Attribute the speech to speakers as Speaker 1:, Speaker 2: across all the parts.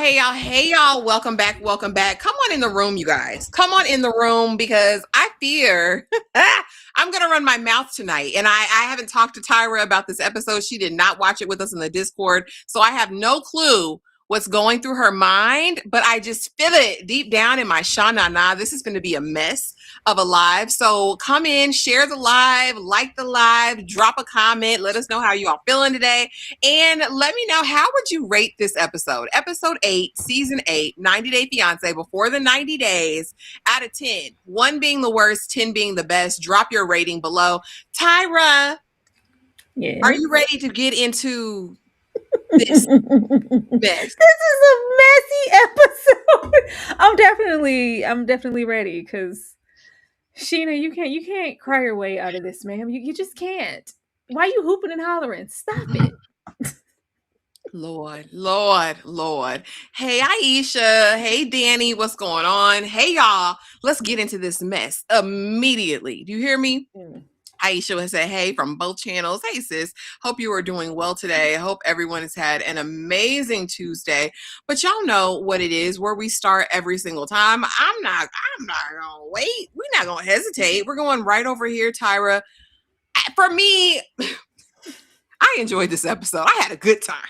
Speaker 1: Hey y'all, welcome back, welcome back. Come on in the room, you guys. Come on in the room because I fear I'm gonna run my mouth tonight. And I haven't talked to Tyra about this episode. She did not watch it with us in the Discord, so I have no clue what's going through her mind, but I just feel it deep down in my sha-na-na. This is going to be a mess of a live. So come in, share the live, like the live, drop a comment, let us know how you all feeling today. And let me know, how would you rate this episode? Episode 8, season 8, 90 Day Fiance, before the 90 days, out of 10. 1 being the worst, 10 being the best. Drop your rating below. Tyra,
Speaker 2: Yes.
Speaker 1: are you ready to get into this mess?
Speaker 2: This is a messy episode. I'm definitely ready because Sheena, you can't cry your way out of this, ma'am. You just can't. Why are you hooping and hollering? Stop it.
Speaker 1: Lord. Hey, Aisha. Hey, Danny. What's going on? Hey, y'all. Let's get into this mess immediately. Do you hear me? Aisha has said, hey, from both channels. Hey, sis. Hope you are doing well today. I hope everyone has had an amazing Tuesday. But y'all know what it is, where we start every single time. I'm not gonna wait. We're not gonna hesitate. We're going right over here, Tyra. For me, I enjoyed this episode. I had a good time.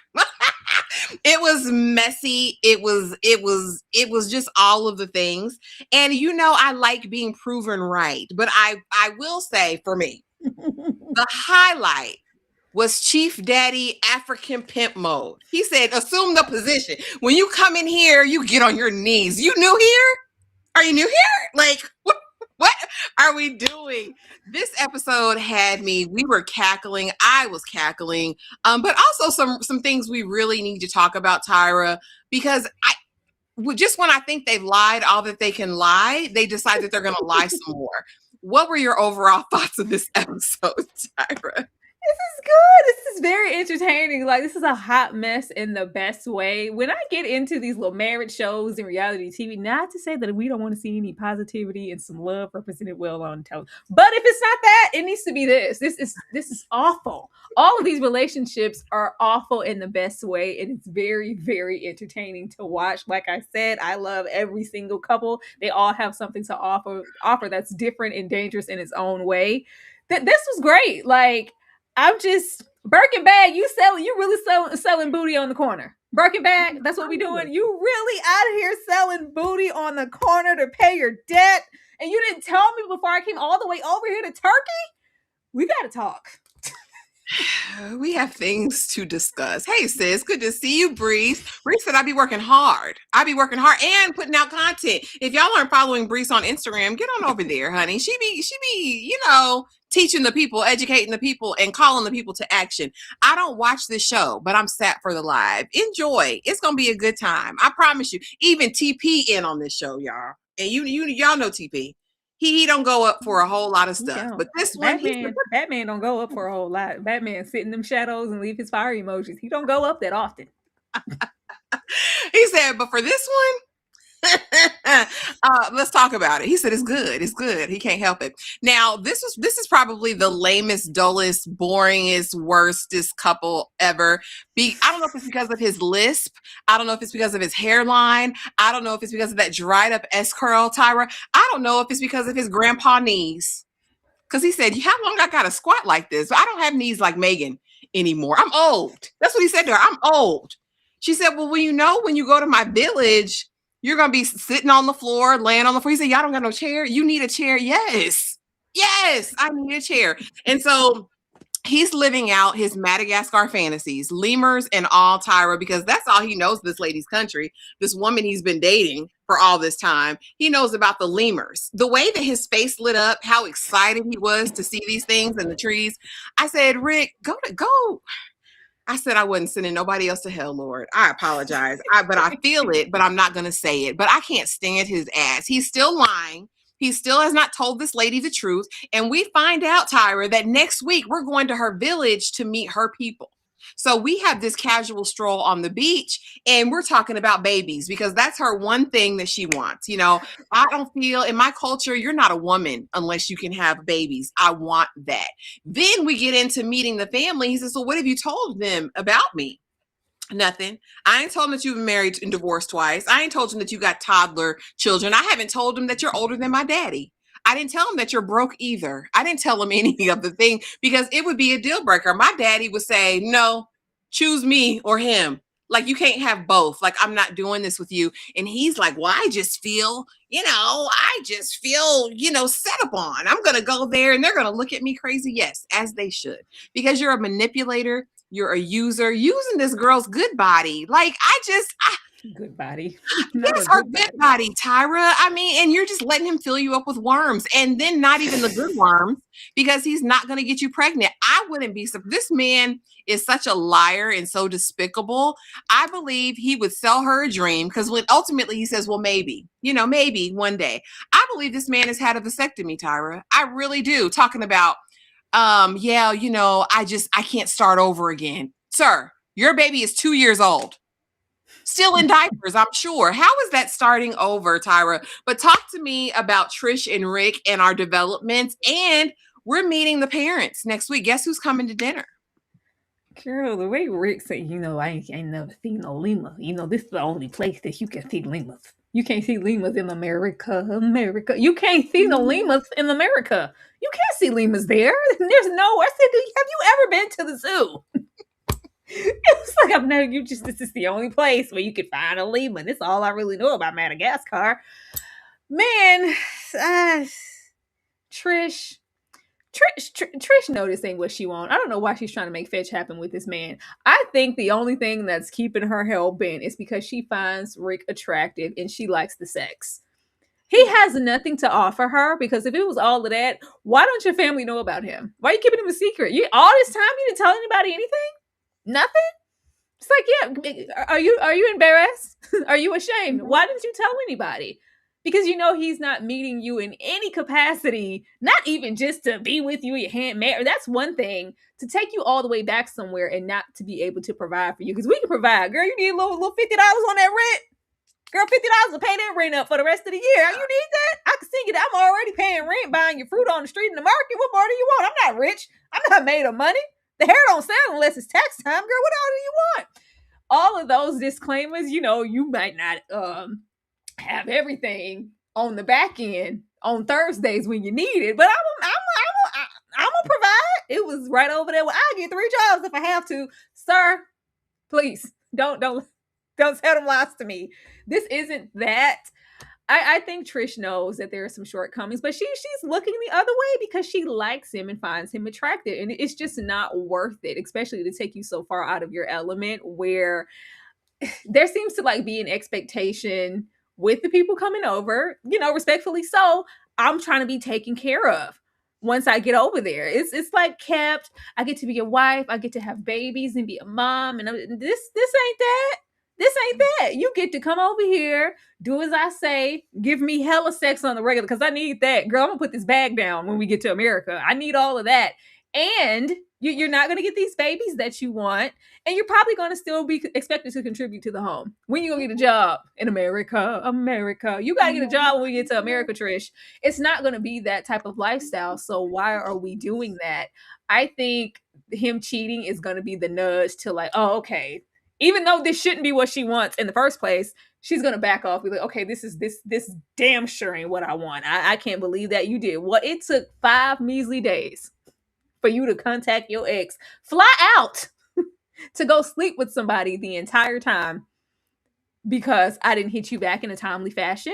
Speaker 1: It was messy. It was just all of the things. And I like being proven right. But I will say, for me, the highlight was Chief Daddy African pimp mode. He said, assume the position. When you come in here, you get on your knees. You new here? Are you new here? Like, what are we doing? This episode had me. We were cackling. I was cackling. But also some things we really need to talk about, Tyra, because just when I think they've lied all that they can lie, they decide that they're going to lie some more. What were your overall thoughts of this episode, Tyra?
Speaker 2: This is good. This is very entertaining. Like, this is a hot mess in the best way. When I get into these little marriage shows and reality TV, not to say that we don't want to see any positivity and some love represented well on television, but if it's not that, it needs to be this. This is awful. All of these relationships are awful in the best way, and it's very, very entertaining to watch. Like I said, I love every single couple. They all have something to offer that's different and dangerous in its own way. This was great. Like, I'm just Birkin bag. You really selling booty on the corner. Birkin bag. That's what we doing. You really out here selling booty on the corner to pay your debt, and you didn't tell me before I came all the way over here to Turkey. We got to talk.
Speaker 1: We have things to discuss. Hey, sis, good to see you, Breeze. Breeze said, I be working hard and putting out content. If y'all aren't following Breeze on Instagram, get on over there, honey. She be, teaching the people, educating the people, and calling the people to action. I don't watch this show, but I'm sat for the live. Enjoy. It's going to be a good time. I promise you. Even TP in on this show, y'all. And y'all know TP. He don't go up for a whole lot of stuff, but this one,
Speaker 2: Batman don't go up for a whole lot. Batman sit in them shadows and leave his fire emojis. He don't go up that often.
Speaker 1: He said, but for this one, let's talk about it. He said, it's good. He can't help it. Now, this is probably the lamest, dullest, boringest, worstest couple ever. I don't know if it's because of his lisp. I don't know if it's because of his hairline. I don't know if it's because of that dried up S-curl, Tyra. I don't know if it's because of his grandpa knees. Because he said, how long I got to squat like this? I don't have knees like Megan anymore. I'm old. That's what he said to her. I'm old. She said, well, when you go to my village, you're going to be sitting on the floor, laying on the floor. He said, y'all don't got no chair. You need a chair. Yes, I need a chair. And so he's living out his Madagascar fantasies, lemurs and all, Tyra, because that's all he knows this lady's country, this woman he's been dating for all this time. He knows about the lemurs. The way that his face lit up, how excited he was to see these things in the trees. I said, Rick, go. I said I wasn't sending nobody else to hell, Lord. I apologize. But I feel it, but I'm not going to say it. But I can't stand his ass. He's still lying. He still has not told this lady the truth. And we find out, Tyra, that next week we're going to her village to meet her people. So we have this casual stroll on the beach and we're talking about babies because that's her one thing that she wants. I don't feel in my culture, you're not a woman unless you can have babies. I want that. Then we get into meeting the family. He says, so what have you told them about me? Nothing. I ain't told him that you've been married and divorced twice. I ain't told him that you got toddler children. I haven't told him that you're older than my daddy. I didn't tell him that you're broke either. I didn't tell him any of the thing because it would be a deal breaker. My daddy would say, no, choose me or him. Like, you can't have both. Like, I'm not doing this with you. And he's like, well, I just feel, set upon. I'm going to go there and they're going to look at me crazy. Yes, as they should. Because you're a manipulator. You're a user using this girl's good body. Like,
Speaker 2: Good body.
Speaker 1: yes, her good body, Tyra. I mean, and you're just letting him fill you up with worms, and then not even the good worms, because he's not going to get you pregnant. I wouldn't be. This man is such a liar and so despicable. I believe he would sell her a dream, because when ultimately he says, well, maybe, maybe one day. I believe this man has had a vasectomy, Tyra. I really do. Talking about, I can't start over again. Sir, your baby is 2 years old. Still in diapers, I'm sure. How is that starting over, Tyra? But talk to me about Trish and Rick and our developments. And we're meeting the parents next week. Guess who's coming to dinner?
Speaker 2: Girl, the way Rick said, I ain't never seen no lemur. This is the only place that you can see lemurs. You can't see lemurs in America. You can't see no lemurs in America. You can't see lemurs there. There's nowhere. I said, have you ever been to the zoo? It was like, this is the only place where you could find a lemur. That's all I really know about Madagascar. Man, Trish know this ain't what she wants. I don't know why she's trying to make fetch happen with this man. I think the only thing that's keeping her hell bent is because she finds Rick attractive and she likes the sex. He has nothing to offer her, because if it was all of that, why don't your family know about him? Why are you keeping him a secret? All this time you didn't tell anybody anything? Nothing? It's like, yeah, are you embarrassed? Are you ashamed? Why didn't you tell anybody? Because he's not meeting you in any capacity, not even just to be with you, your hand married. That's one thing. To take you all the way back somewhere and not to be able to provide for you. Because we can provide. Girl, you need a little $50 on that rent. Girl, $50 to pay that rent up for the rest of the year. You need that? I can see it. I'm already paying rent, buying your fruit on the street in the market. What more do you want? I'm not rich. I'm not made of money. The hair don't sell unless it's tax time. Girl, what all do you want? All of those disclaimers, you might not have everything on the back end on Thursdays when you need it, but I'm gonna provide. It was right over there. Well, I'll get 3 jobs if I have to. Sir, please don't tell them lies to me. This isn't that. I think Trish knows that there are some shortcomings, but she's looking the other way because she likes him and finds him attractive. And it's just not worth it, especially to take you so far out of your element, where there seems to be an expectation with the people coming over, respectfully so. I'm trying to be taken care of once I get over there. It's like kept. I get to be a wife. I get to have babies and be a mom. And this ain't that. This ain't that. You get to come over here, do as I say, give me hella sex on the regular, because I need that. Girl, I'm going to put this bag down when we get to America. I need all of that. And you're not going to get these babies that you want. And you're probably going to still be expected to contribute to the home. When you going to get a job in America? You got to get a job when we get to America, Trish. It's not going to be that type of lifestyle. So why are we doing that? I think him cheating is going to be the nudge to oh, okay. Even though this shouldn't be what she wants in the first place, she's gonna back off. Be like, okay, this damn sure ain't what I want. I can't believe that you did. Well, it took 5 measly days for you to contact your ex, fly out to go sleep with somebody the entire time because I didn't hit you back in a timely fashion.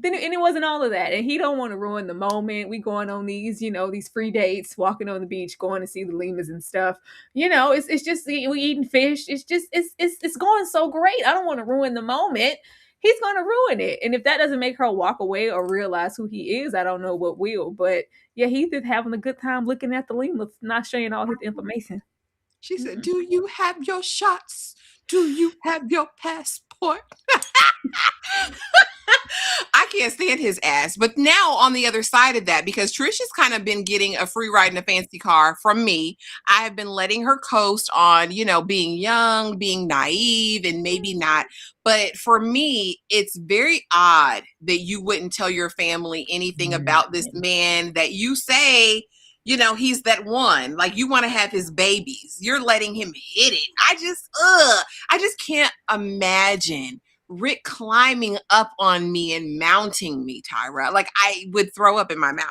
Speaker 2: And it wasn't all of that. And he don't want to ruin the moment. We going on these, these free dates, walking on the beach, going to see the lemurs and stuff. It's just we eating fish. It's just it's going so great. I don't want to ruin the moment. He's going to ruin it. And if that doesn't make her walk away or realize who he is, I don't know what will. But yeah, he's just having a good time looking at the lemurs, not sharing all his information.
Speaker 1: She said, do you have your shots? Do you have your passport? I can't stand his ass. But now on the other side of that, because Trish has kind of been getting a free ride in a fancy car from me, I have been letting her coast on, being young, being naive, and maybe not. But for me, it's very odd that you wouldn't tell your family anything about this man that you say he's that one. Like, you want to have his babies. You're letting him hit it. I just can't imagine Rick climbing up on me and mounting me, Tyra. Like, I would throw up in my mouth.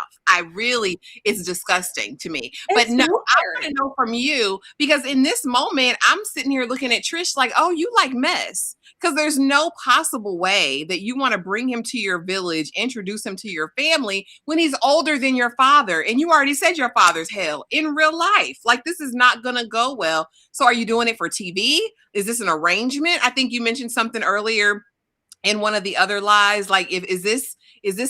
Speaker 1: It's disgusting to me. But
Speaker 2: It's
Speaker 1: no, I want
Speaker 2: weird.
Speaker 1: to know from you, because in this moment, I'm sitting here looking at Trish like, oh, you like mess. Because there's no possible way that you want to bring him to your village, introduce him to your family when he's older than your father. And you already said your father's hell in real life. Like, this is not going to go well. So are you doing it for TV? Is this an arrangement? I think you mentioned something earlier in one of the other lies. Like, is this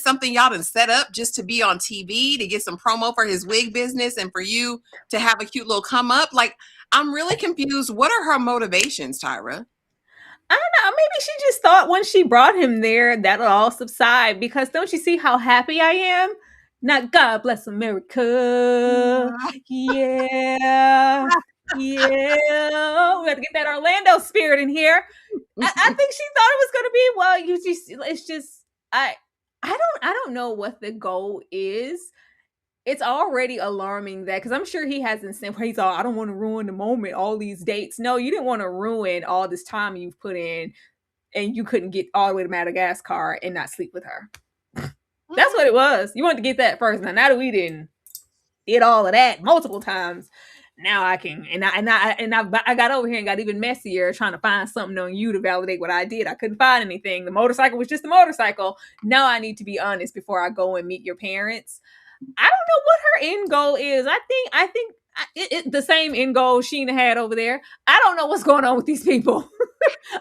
Speaker 1: something y'all done set up just to be on TV to get some promo for his wig business and for you to have a cute little come up? Like, I'm really confused. What are her motivations, Tyra?
Speaker 2: I don't know. Maybe she just thought when she brought him there, that'll all subside. Because don't you see how happy I am? Not God bless America. Yeah. Yeah. We got to get that Orlando spirit in here. I think she thought it was gonna be, well, you just it's just I don't know what the goal is. It's already alarming that, because I'm sure he hasn't said, well, he's all, I don't want to ruin the moment, all these dates. No, you didn't want to ruin all this time you've put in, and you couldn't get all the way to Madagascar and not sleep with her. That's what it was. You wanted to get that first. Now that we did all of that multiple times, now I can, I got over here and got even messier trying to find something on you to validate what I did. I couldn't find anything. The motorcycle was just a motorcycle. Now I need to be honest before I go and meet your parents. I don't know what her end goal is. I think the same end goal Sheena had over there. I don't know what's going on with these people.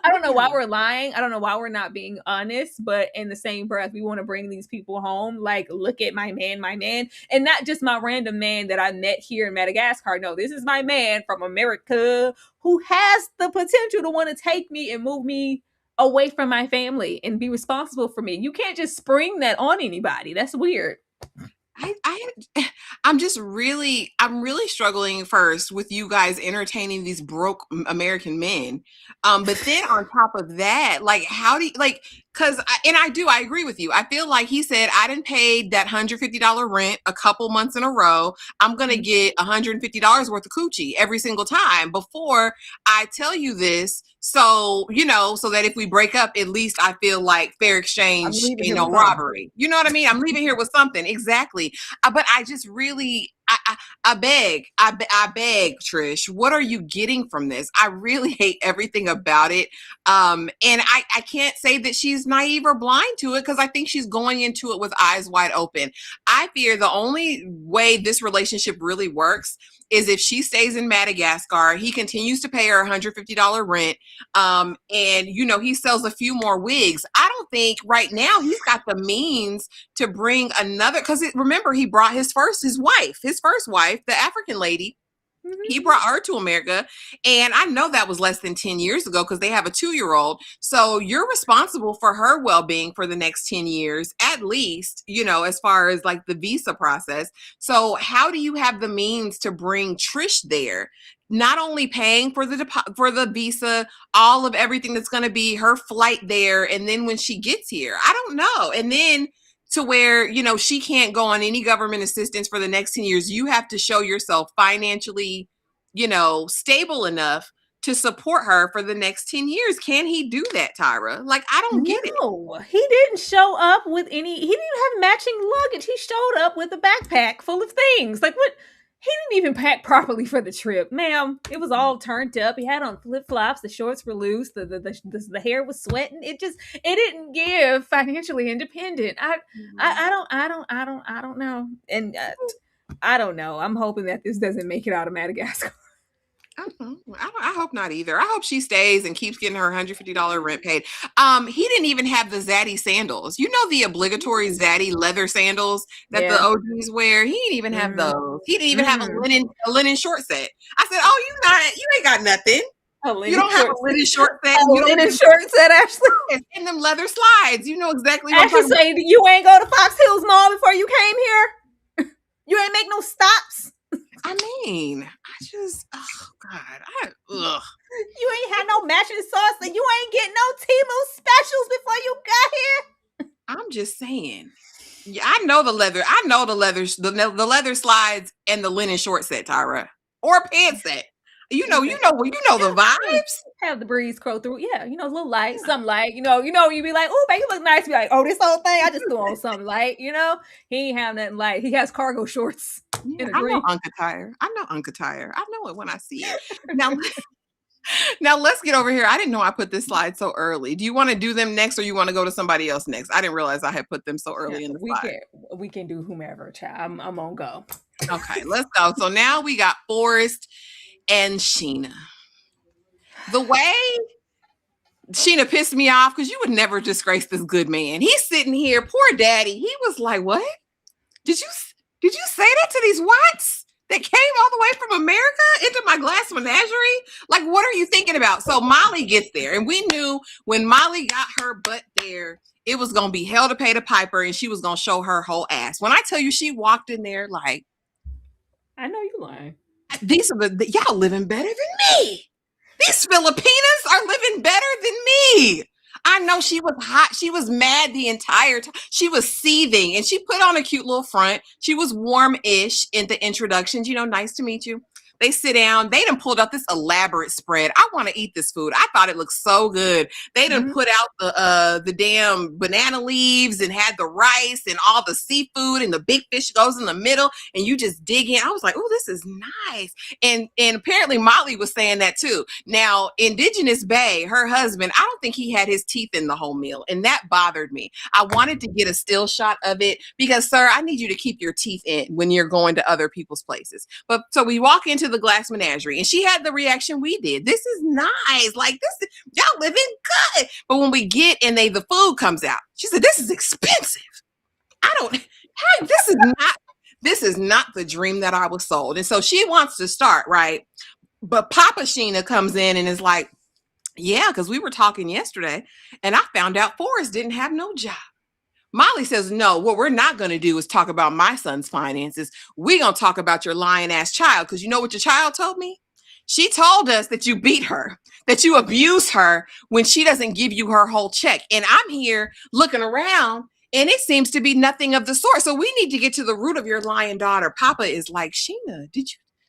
Speaker 2: I don't know why we're lying. I don't know why we're not being honest. But in the same breath, we want to bring these people home. Like, look at my man, and not just my random man that I met here in Madagascar. No, this is my man from America who has the potential to want to take me and move me away from my family and be responsible for me. You can't just spring that on anybody. That's weird.
Speaker 1: I'm really struggling first with you guys entertaining these broke American men. But then on top of that, like, how do you, like, I agree with you. I feel like he said, I didn't pay that $150 rent a couple months in a row. I'm going to get $150 worth of coochie every single time before I tell you this. So, so that if we break up, at least I feel like fair
Speaker 2: I'm
Speaker 1: exchange
Speaker 2: leaving
Speaker 1: ain't
Speaker 2: here
Speaker 1: no
Speaker 2: with something.
Speaker 1: robbery. You know what I mean? I'm leaving here with something. Exactly. But I just really, I beg, Trish, what are you getting from this? I really hate everything about it. And I can't say that she's naive or blind to it, because I think she's going into it with eyes wide open. I fear the only way this relationship really works is if she stays in Madagascar, he continues to pay her $150 rent, and he sells a few more wigs. I don't think right now he's got the means to bring another, because remember, he brought his first wife, the African lady. He brought her to America, and I know that was less than 10 years ago, because they have a 2-year-old. So you're responsible for her well-being for the next 10 years, at least, as far as like the visa process. So how do you have the means to bring Trish there? Not only paying for the visa, all of everything that's going to be her flight there, and then when she gets here, I don't know. And then to where, she can't go on any government assistance for the next 10 years. You have to show yourself financially, stable enough to support her for the next 10 years. Can he do that, Tyra? Like, I don't get it.
Speaker 2: No, he didn't show up with any. He didn't have matching luggage. He showed up with a backpack full of things. Like, what? He didn't even pack properly for the trip, ma'am. It was all turned up. He had on flip flops. The shorts were loose. The hair was sweating. It didn't give financially independent. I don't know. And I don't know. I'm hoping that this doesn't make it out of Madagascar.
Speaker 1: I hope not either. I hope she stays and keeps getting her $150 rent paid. He didn't even have the Zaddy sandals. The obligatory Zaddy leather sandals that the OGs wear. He didn't even have those. He didn't even have a linen short set. I said, "Oh, you ain't got nothing. You don't have a linen short set.
Speaker 2: A linen short set, Ashley.
Speaker 1: In them leather slides. You know exactly what
Speaker 2: Ashley
Speaker 1: I'm talking
Speaker 2: about. You ain't go to Fox Hills Mall before you came here. You ain't make no stops.
Speaker 1: I mean, oh God,
Speaker 2: You ain't had no matching sauce, and you ain't getting no Temu specials before you got here.
Speaker 1: I'm just saying, Yeah, I know the leather. I know the leather slides and the linen short set, Tyra, or pants set. You know the vibes.
Speaker 2: Have the breeze crow through. Yeah, a little light, something light. You be like, oh, baby, you look nice. Be like, oh, this whole thing, I just threw on something light. He ain't have nothing light. He has cargo shorts
Speaker 1: Yeah,
Speaker 2: in a
Speaker 1: I know
Speaker 2: green.
Speaker 1: Uncle Tyre. I know Uncle Tyre. I know it when I see it. Now, now let's get over here. I didn't know I put this slide so early. Do you want to do them next, or you want to go to somebody else next? I didn't realize I had put them so early in the slide.
Speaker 2: We can do whomever, child. I'm on go.
Speaker 1: Okay, let's go. So now we got Forrest and Sheena. The way Sheena pissed me off because you would never disgrace this good man. He's sitting here, poor daddy. He was like, "What? Did you say that to these whites that came all the way from America into my glass menagerie? Like, what are you thinking about?" So Molly gets there, and we knew when Molly got her butt there, it was gonna be hell to pay the piper, and she was gonna show her whole ass. When I tell you, she walked in there like,
Speaker 2: I know you lying.
Speaker 1: "These are y'all living better than me. These Filipinas are living better than me." I know she was hot. She was mad the entire time. She was seething, and she put on a cute little front. She was warm-ish in the introductions. Nice to meet you. They sit down. They done pulled out this elaborate spread. I want to eat this food. I thought it looked so good. They done put out the damn banana leaves and had the rice and all the seafood, and the big fish goes in the middle, and you just dig in. I was like, oh, this is nice. And apparently Molly was saying that too. Now, Indigenous Bay, her husband, I don't think he had his teeth in the whole meal, and that bothered me. I wanted to get a still shot of it because, sir, I need you to keep your teeth in when you're going to other people's places. But so we walk into the glass menagerie, and she had the reaction we did. This is nice. Like, this, y'all living good. But when we get and the food comes out, she said, "This is expensive. This is not the dream that I was sold." And so she wants to start, right? But Papa Sheena comes in and is like, "Yeah, because we were talking yesterday, and I found out Forrest didn't have no job." Molly says, "No, what we're not going to do is talk about my son's finances. We're going to talk about your lying ass child, because you know what your child told me? She told us that you beat her, that you abuse her when she doesn't give you her whole check. And I'm here looking around, and it seems to be nothing of the sort. So we need to get to the root of your lying daughter." Papa is like, "Sheena,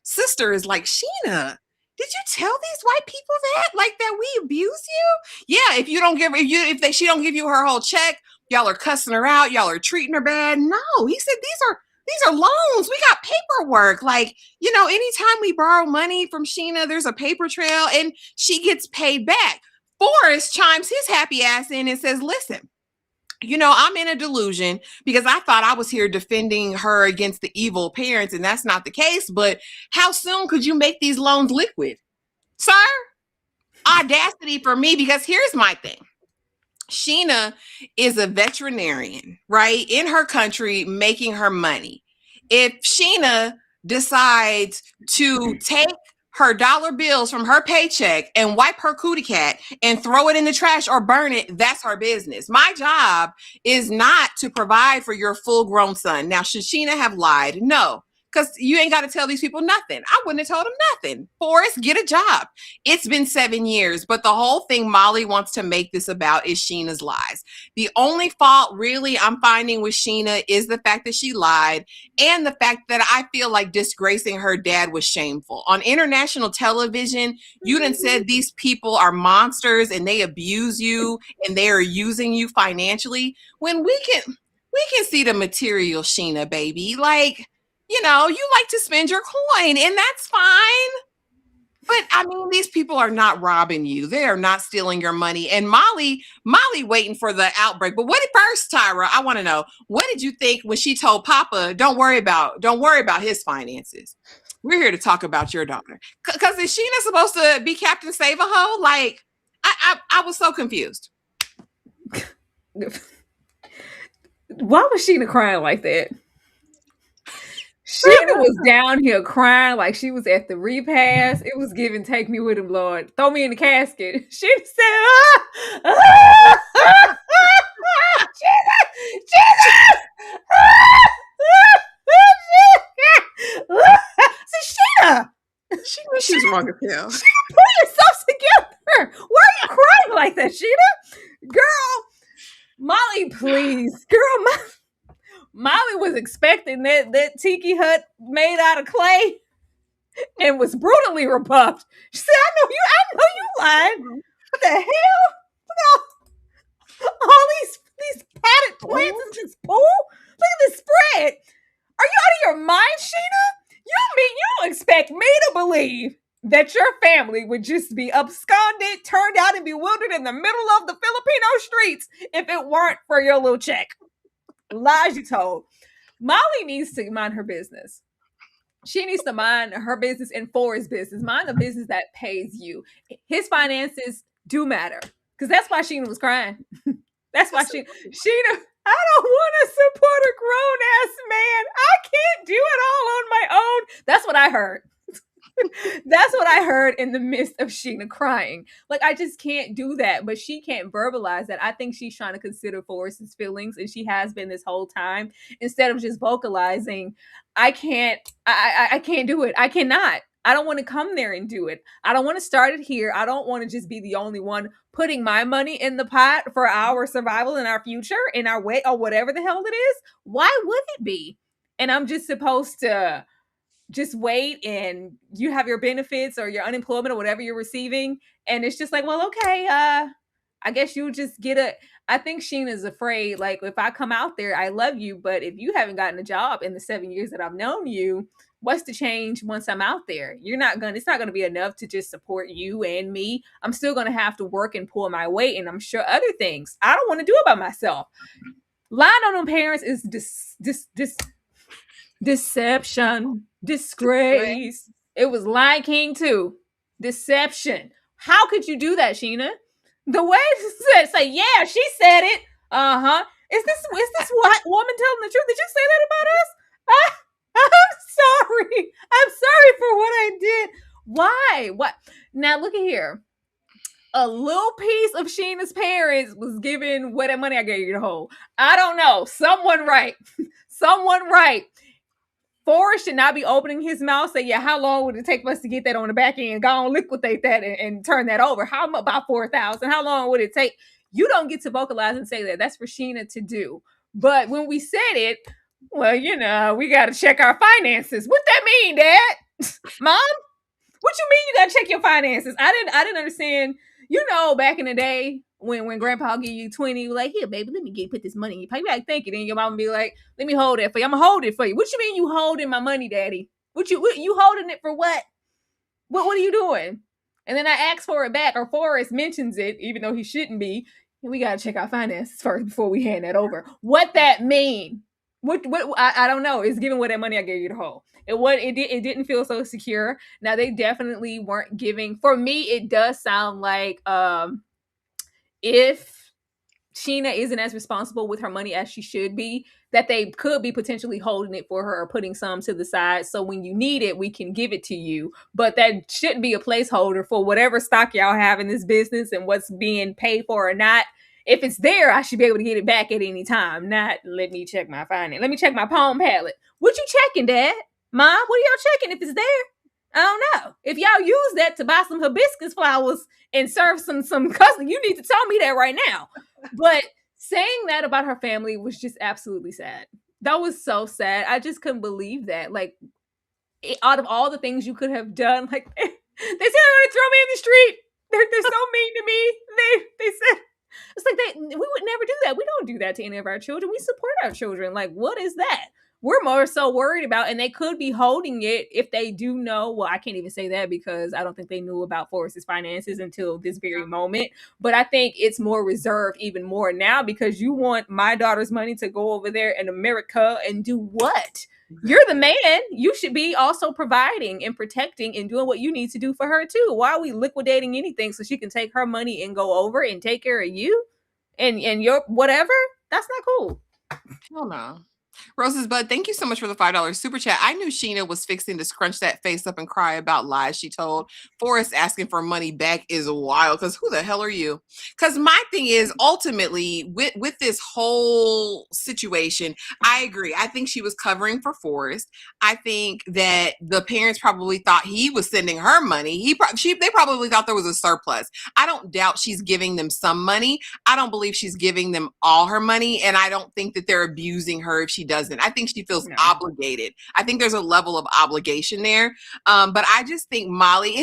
Speaker 1: sister is like, "Sheena, did you tell these white people that we abuse you? Yeah, if she don't give you her whole check, y'all are cussing her out, y'all are treating her bad." No, he said these are loans. We got paperwork. Like, anytime we borrow money from Sheena, there's a paper trail, and she gets paid back. Forrest chimes his happy ass in and says, "Listen, I'm in a delusion because I thought I was here defending her against the evil parents, and that's not the case. But how soon could you make these loans liquid, sir?" Audacity for me, because here's my thing. Sheena is a veterinarian, right? In her country, making her money. If Sheena decides to take her dollar bills from her paycheck and wipe her cootie cat and throw it in the trash or burn it, that's her business. My job is not to provide for your full-grown son. Now, should Sheena have lied? No. Because you ain't got to tell these people nothing. I wouldn't have told them nothing. Forrest, get a job. It's been 7 years, but the whole thing Molly wants to make this about is Sheena's lies. The only fault really I'm finding with Sheena is the fact that she lied, and the fact that I feel like disgracing her dad was shameful. On international television, you done said these people are monsters and they abuse you and they are using you financially, when we can see the material, Sheena, baby. Like, you like to spend your coin, and that's fine. But I mean, these people are not robbing you. They are not stealing your money. And Molly waiting for the outbreak. But first, Tyra, I want to know, what did you think when she told Papa, don't worry about his finances? We're here to talk about your daughter. Because is Sheena supposed to be Captain Save-A-Ho? Like, I was so confused.
Speaker 2: Why was Sheena crying like that? Sheena was down here crying like she was at the repast. It was giving, "Take me with him, Lord. Throw me in the casket." She said, Jesus! See, Sheena!
Speaker 1: She knew she was wrong as hell.
Speaker 2: Pull yourself together. Why are you crying like that, Sheena? Girl, Molly, please. Girl, Molly was expecting that tiki hut made out of clay and was brutally rebuffed. She said, I know you lying. What the hell? All these potted plants in this pool? Look at this spread. Are you out of your mind, Sheena? You don't expect me to believe that your family would just be absconded, turned out, and bewildered in the middle of the Filipino streets if it weren't for your little check. Lies you told. Molly needs to mind her business. She needs to mind her business and Forrest's business. Mind the business that pays you. His finances do matter. Because that's why Sheena was crying. That's why Sheena, I don't want to support a grown ass man. I can't do it all on my own. That's what I heard. That's what I heard in the midst of Sheena crying. Like, I just can't do that. But she can't verbalize that. I think she's trying to consider Forrest's feelings, and she has been this whole time. Instead of just vocalizing, I can't do it. I cannot. I don't want to come there and do it. I don't want to start it here. I don't want to just be the only one putting my money in the pot for our survival and our future and our way or whatever the hell it is. Why would it be? And I'm just supposed to just wait and you have your benefits or your unemployment or whatever you're receiving. And it's just like, well, okay, I guess you'll just get I think Sheena's afraid, like, if I come out there, I love you, but if you haven't gotten a job in the 7 years that I've known you, what's the change once I'm out there? It's not gonna be enough to just support you and me. I'm still gonna have to work and pull my weight, and I'm sure other things I don't want to do it by myself. Lying on them parents is deception, disgrace. It was Lion King too. Deception. How could you do that, Sheena? The way it say, yeah, she said it. Uh-huh. Is this what woman telling the truth? Did you say that about us? I'm sorry. I'm sorry for what I did. Why? What? Now look at here. A little piece of Sheena's parents was given what that money I gave you to hold. I don't know. Someone right. Someone right. Forrest should not be opening his mouth, say, yeah, how long would it take for us to get that on the back end? Go on, liquidate that and turn that over. How about 4,000? How long would it take? You don't get to vocalize and say that. That's for Sheena to do. But when we said it, well, we got to check our finances. What that mean, Dad? Mom? What you mean you got to check your finances? I didn't understand. Back in the day, when grandpa give you 20, like, here, baby, let me put this money in your pocket. Like, thank you. Then your mama be like, let me hold it for you. I'm gonna hold it for you. What you mean you holding my money, Daddy? What you holding it for what? What are you doing? And then I ask for it back, or Forrest mentions it, even though he shouldn't be. And we gotta check our finances first before we hand that over. What that mean? What I don't know. It's giving what that money I gave you to hold. It didn't feel so secure. Now they definitely weren't giving. For me, it does sound like if Sheena isn't as responsible with her money as she should be, that they could be potentially holding it for her or putting some to the side. So when you need it, we can give it to you. But that shouldn't be a placeholder for whatever stock y'all have in this business and what's being paid for or not. If it's there, I should be able to get it back at any time. Not let me check my finance. Let me check my Palm Palette. What you checking, Dad? Mom, what are y'all checking if it's there? I don't know. If y'all use that to buy some hibiscus flowers and serve some custard, you need to tell me that right now. But saying that about her family was just absolutely sad. That was so sad. I just couldn't believe that. Like, out of all the things you could have done, like, they said they're going to throw me in the street. They're so mean to me. They said, it's like we would never do that. We don't do that to any of our children. We support our children. Like, what is that? We're more so worried about, and they could be holding it if they do know. Well, I can't even say that because I don't think they knew about Forrest's finances until this very moment. But I think it's more reserved even more now because you want my daughter's money to go over there in America and do what? You're the man. You should be also providing and protecting and doing what you need to do for her too. Why are we liquidating anything so she can take her money and go over and take care of you and your whatever? That's not cool.
Speaker 1: Hell no. Rose's Bud, thank you so much for the $5 super chat. I knew Sheena was fixing to scrunch that face up and cry about lies she told. Forrest asking for money back is wild because who the hell are you? Because my thing is, ultimately, with this whole situation, I agree. I think she was covering for Forrest. I think that the parents probably thought he was sending her money. They probably thought there was a surplus. I don't doubt she's giving them some money. I don't believe she's giving them all her money, and I don't think that they're abusing her if she doesn't. I think she feels
Speaker 2: No.
Speaker 1: obligated. I think there's a level of obligation there. But I just think Molly,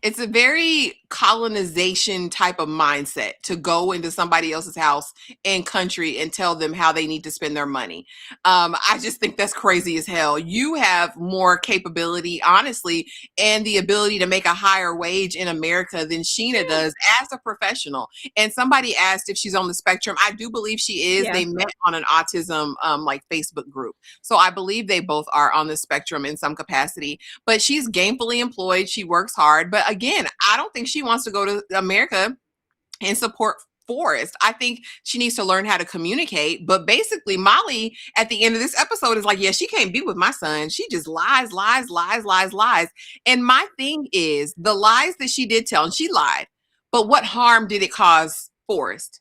Speaker 1: it's a very colonization type of mindset to go into somebody else's house and country and tell them how they need to spend their money. I just think that's crazy as hell. You have more capability, honestly, and the ability to make a higher wage in America than Sheena does as a professional. And somebody asked if she's on the spectrum. I do believe she is.
Speaker 2: Yeah.
Speaker 1: They met on an autism like Facebook group. So I believe they both are on the spectrum in some capacity, but she's gainfully employed. She works hard. But again, I don't think she wants to go to America and support Forrest. I think she needs to learn how to communicate. But basically, Molly at the end of this episode is like, yeah, she can't be with my son. She just lies, lies, lies, lies, lies. And my thing is the lies that she did tell, and she lied, but what harm did it cause Forrest?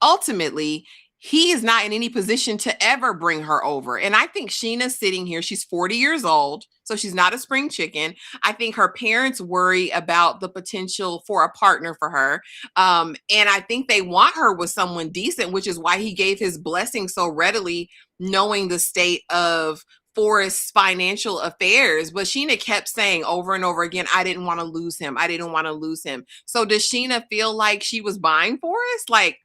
Speaker 1: Ultimately, he is not in any position to ever bring her over. And I think Sheena's sitting here. She's 40 years old, so she's not a spring chicken. I think her parents worry about the potential for a partner for her. And I think they want her with someone decent, which is why he gave his blessing so readily, knowing the state of Forrest's financial affairs. But Sheena kept saying over and over again, I didn't want to lose him. I didn't want to lose him. So does Sheena feel like she was buying Forrest? Like,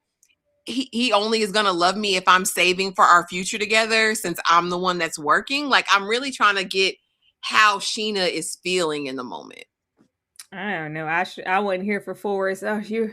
Speaker 1: he only is going to love me if I'm saving for our future together since I'm the one that's working. Like, I'm really trying to get how Sheena is feeling in the moment.
Speaker 2: I don't know. I wasn't here for Forrest. Oh, you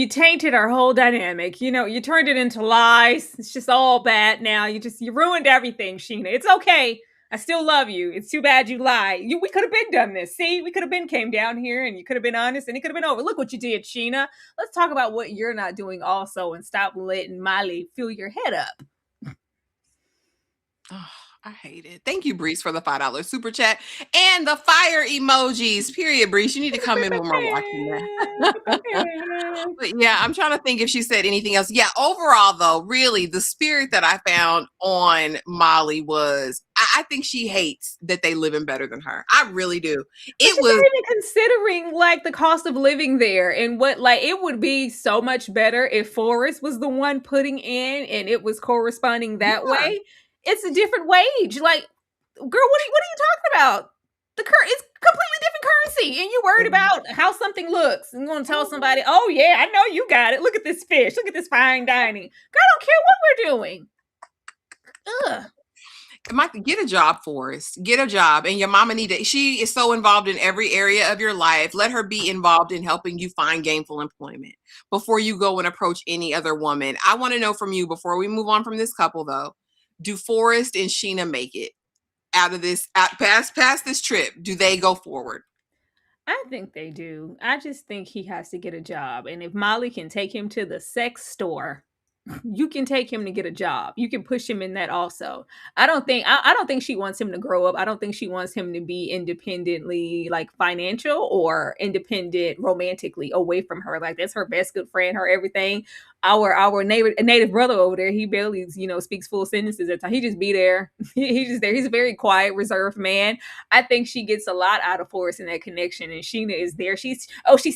Speaker 2: tainted our whole dynamic. You know, you turned it into lies. It's just all bad now. You ruined everything, Sheena. It's okay. I still love you. It's too bad you lied. We could have been done this. See, we could have been came down here and you could have been honest and it could have been over. Look what you did, Sheena. Let's talk about what you're not doing also and stop letting Miley fill your head up.
Speaker 1: Oh, I hate it. Thank you, Breeze, for the $5 super chat and the fire emojis. Period, Breeze. You need to come in when we're watching that. But yeah, I'm trying to think if she said anything else. Yeah, overall, though, really, the spirit that I found on Molly was I think she hates that they live in better than her. I really do.
Speaker 2: It was not even considering like the cost of living there and what like it would be so much better if Forrest was the one putting in and it was corresponding that way. It's a different wage. Like, girl, what are you talking about? It's completely different currency, and you worried about how something looks. And going to tell somebody, "Oh yeah, I know you got it. Look at this fish. Look at this fine dining." Girl, I don't care what we're doing. Ugh.
Speaker 1: Get a job, Forrest. Get a job. And your mama she is so involved in every area of your life. Let her be involved in helping you find gainful employment before you go and approach any other woman. I want to know from you before we move on from this couple, though. Do Forrest and Sheena make it out of this, past this trip? Do they go forward?
Speaker 2: I think they do. I just think he has to get a job. And if Molly can take him to the sex store, you can take him to get a job. You can push him in that also. I don't think she wants him to grow up. I don't think she wants him to be independently like financial or independent romantically away from her. Like that's her best good friend, her everything. Our native brother over there, he barely, speaks full sentences at times. He just be there. He's just there. He's a very quiet, reserved man. I think she gets a lot out of Forrest in that connection. And Sheena is there. She's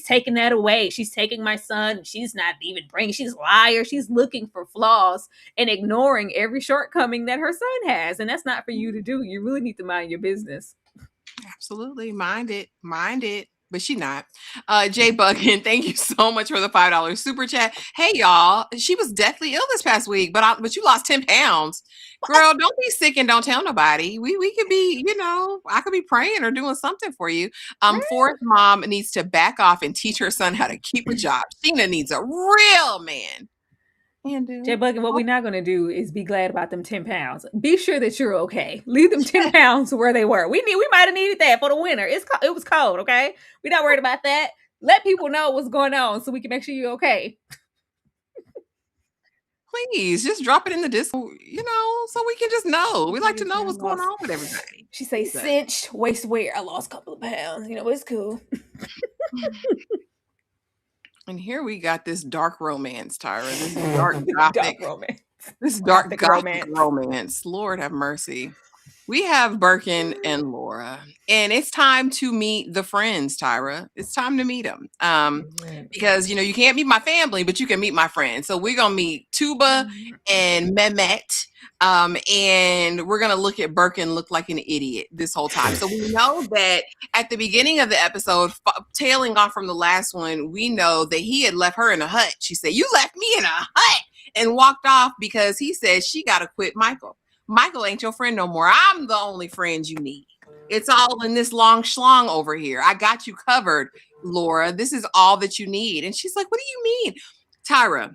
Speaker 2: taking that away. She's taking my son. She's not even bringing, she's a liar. She's looking for flaws and ignoring every shortcoming that her son has. And that's not for you to do. You really need to mind your business.
Speaker 1: Absolutely. Mind it. But she not. Jay Buggin, thank you so much for the $5 super chat. Hey y'all, she was deathly ill this past week, but you lost 10 pounds. Girl, don't be sick and don't tell nobody. We could be, I could be praying or doing something for you. Forrest's mom needs to back off and teach her son how to keep a job. Sheena needs a real man.
Speaker 2: Jay Buggin, what we're not going to do is be glad about them 10 pounds. Be sure that you're okay. Leave them 10 pounds where they were. We might have needed that for the winter. It was cold, okay? We're not worried about that. Let people know what's going on so we can make sure you're okay.
Speaker 1: Please, just drop it in the Discord, so we can just know. We like to know what's going on with everybody.
Speaker 2: She say cinched, waist wear. I lost a couple of pounds. It's cool.
Speaker 1: And here we got this dark romance, Tyra. This dark gothic
Speaker 2: romance.
Speaker 1: This dark gothic romance. Lord have mercy. We have Birkin and Laura, and it's time to meet the friends, Tyra. It's time to meet them.
Speaker 2: Right.
Speaker 1: Because you can't meet my family, but you can meet my friends. So we're gonna meet Tuba and Mehmet. And we're gonna look at Birkin look like an idiot this whole time. So we know that at the beginning of the episode, tailing off from the last one, we know that he had left her in a hut. She said, "You left me in a hut," and walked off because he said she got to quit Michael. Michael ain't your friend no more. I'm the only friend you need. It's all in this long schlong over here. I got you covered, Laura. This is all that you need. And she's like, "What do you mean?" Tyra,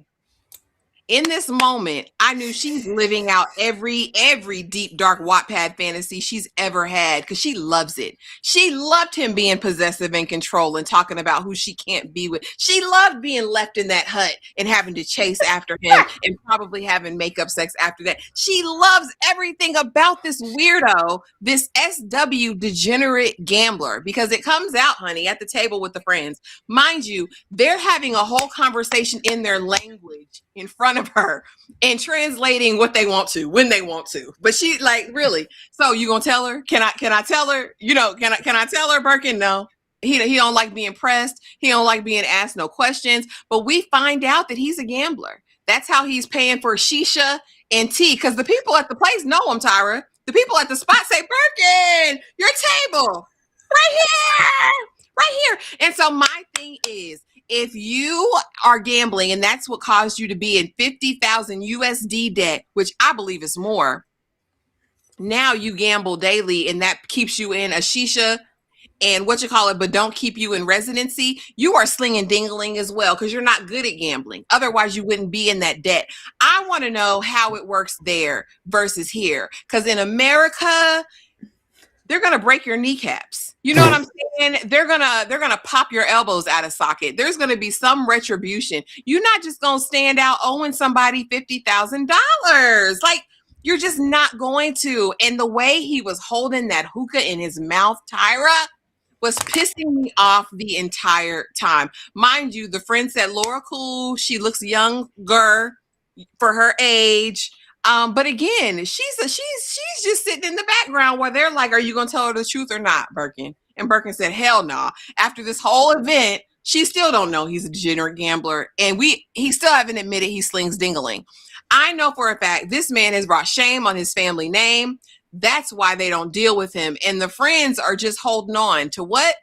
Speaker 1: in this moment, I knew she's living out every deep, dark Wattpad fantasy she's ever had because she loves it. She loved him being possessive and control and talking about who she can't be with. She loved being left in that hut and having to chase after him and probably having makeup sex after that. She loves everything about this weirdo, this SW degenerate gambler, because it comes out, honey, at the table with the friends. Mind you, they're having a whole conversation in their language in front of her and translating what they want to when they want to. But she like, really? So you gonna tell her? Can I tell her? Can I tell her, Birkin? No. He don't like being pressed. He don't like being asked no questions. But we find out that he's a gambler. That's how he's paying for shisha and tea. Because the people at the place know him, Tyra. The people at the spot say, "Birkin, your table. Right here. Right here." And so my thing is, if you are gambling and that's what caused you to be in 50,000 USD debt, which I believe is more, now you gamble daily and that keeps you in a shisha and but don't keep you in residency, you are slinging dingling as well because you're not good at gambling. Otherwise, you wouldn't be in that debt. I want to know how it works there versus here, because in America, they're gonna break your kneecaps. You know what I'm saying? They're gonna pop your elbows out of socket. There's gonna be some retribution. You're not just gonna stand out owing somebody $50,000. Like, you're just not going to. And the way he was holding that hookah in his mouth, Tyra, was pissing me off the entire time. Mind you, the friend said Laura cool. She looks younger for her age. But again, she's just sitting in the background where they're like, "Are you gonna tell her the truth or not, Birkin?" And Birkin said, "Hell no." Nah. After this whole event, she still don't know he's a degenerate gambler, and he still haven't admitted he slings dingling. I know for a fact this man has brought shame on his family name. That's why they don't deal with him, and the friends are just holding on to what?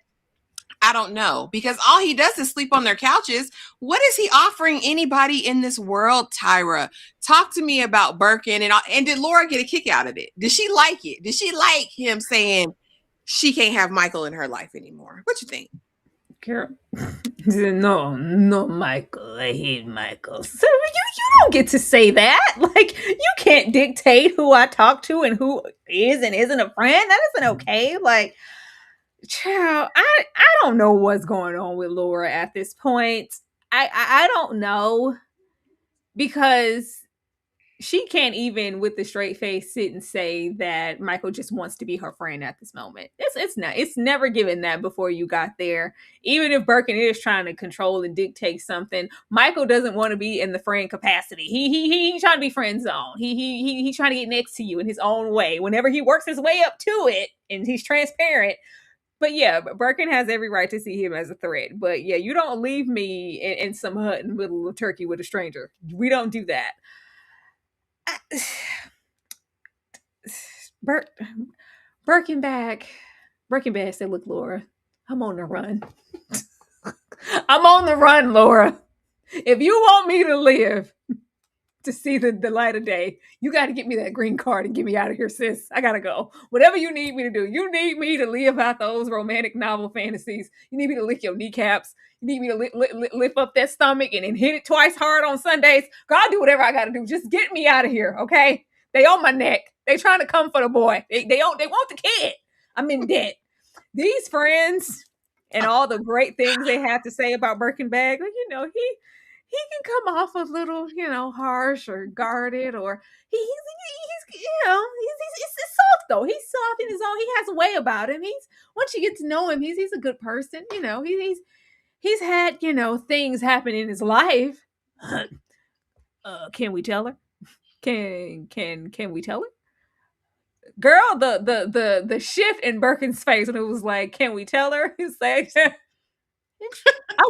Speaker 1: I don't know, because all he does is sleep on their couches. What is he offering anybody in this world, Tyra? Talk to me about Birkin. And did Laura get a kick out of it? Did she like it? Did she like him saying she can't have Michael in her life anymore? What you think?
Speaker 2: Girl. No, Michael. I hate Michael. So you don't get to say that. Like, you can't dictate who I talk to and who is and isn't a friend. That isn't okay. Like, child, I don't know what's going on with Laura at this point. I don't know, because she can't even with the straight face sit and say that Michael just wants to be her friend at this moment. It's never given that before you got there. Even if Birkin is trying to control and dictate something, Michael doesn't want to be in the friend capacity. He's trying to be friend zone. He's trying to get next to you in his own way. Whenever he works his way up to it and he's transparent. But yeah, Birkin has every right to see him as a threat. But yeah, you don't leave me in some hut in the middle of Turkey with a stranger. We don't do that. Birkenbag said, "Look, Laura, I'm on the run. I'm on the run, Laura. If you want me to live to see the light of day, you got to get me that green card and get me out of here, sis. I got to go. Whatever you need me to do. You need me to live out those romantic novel fantasies. You need me to lick your kneecaps. You need me to lift up that stomach and then hit it twice hard on Sundays. Girl, I'll do whatever I got to do. Just get me out of here, okay? They on my neck. They trying to come for the boy. They want the kid. I'm in debt. These friends and all the great things they have to say about Birkenbag, he can come off a little, harsh or guarded, or he's soft though. He's soft in his own. He has a way about him. Once you get to know him, he's a good person. He's had things happen in his life. Can we tell her? Can we tell her? girl, the shift in Birkin's face when it was like, "Can we tell her?" He's like, "I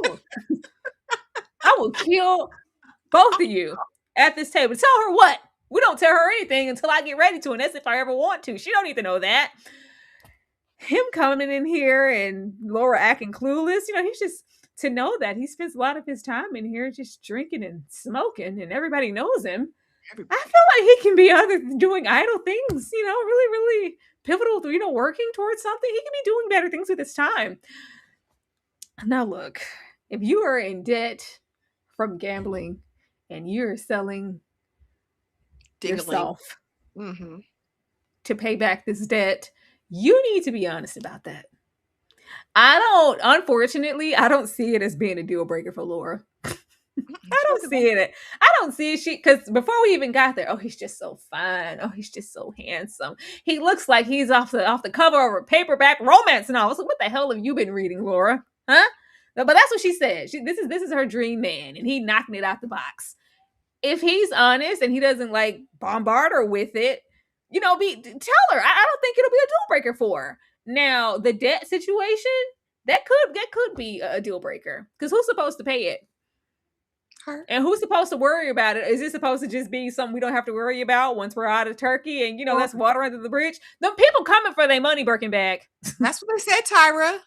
Speaker 2: will, I will kill both of you at this table. Tell her what? We don't tell her anything until I get ready to, and that's if I ever want to. She don't need to know that." Him coming in here and Laura acting clueless, he's just to know that he spends a lot of his time in here just drinking and smoking, and everybody knows him. I
Speaker 1: Everybody.
Speaker 2: feel like he can be other doing idle things, really, really pivotal, working towards something. He can be doing better things with his time. Now, look, if you are in debt from gambling and you're selling
Speaker 1: Dingling.
Speaker 2: yourself
Speaker 1: Mm-hmm.
Speaker 2: to pay back this debt, you need to be honest about that. Unfortunately, I don't see it as being a deal breaker for Laura. I don't see it. I don't see it. Because before we even got there, oh, he's just so fine. Oh, he's just so handsome. He looks like he's off the cover of a paperback romance novel. So what the hell have you been reading, Laura? Huh? But that's what she said. This is her dream man, and he knocking it out the box. If he's honest and he doesn't like bombard her with it, tell her. I don't think it'll be a deal breaker for her. Now, the debt situation, that could be a deal breaker, because who's supposed to pay it?
Speaker 1: Her.
Speaker 2: And who's supposed to worry about it? Is it supposed to just be something we don't have to worry about once we're out of Turkey and, that's water under the bridge? The people coming for their money, Birkin bag.
Speaker 1: That's what they said, Tyra.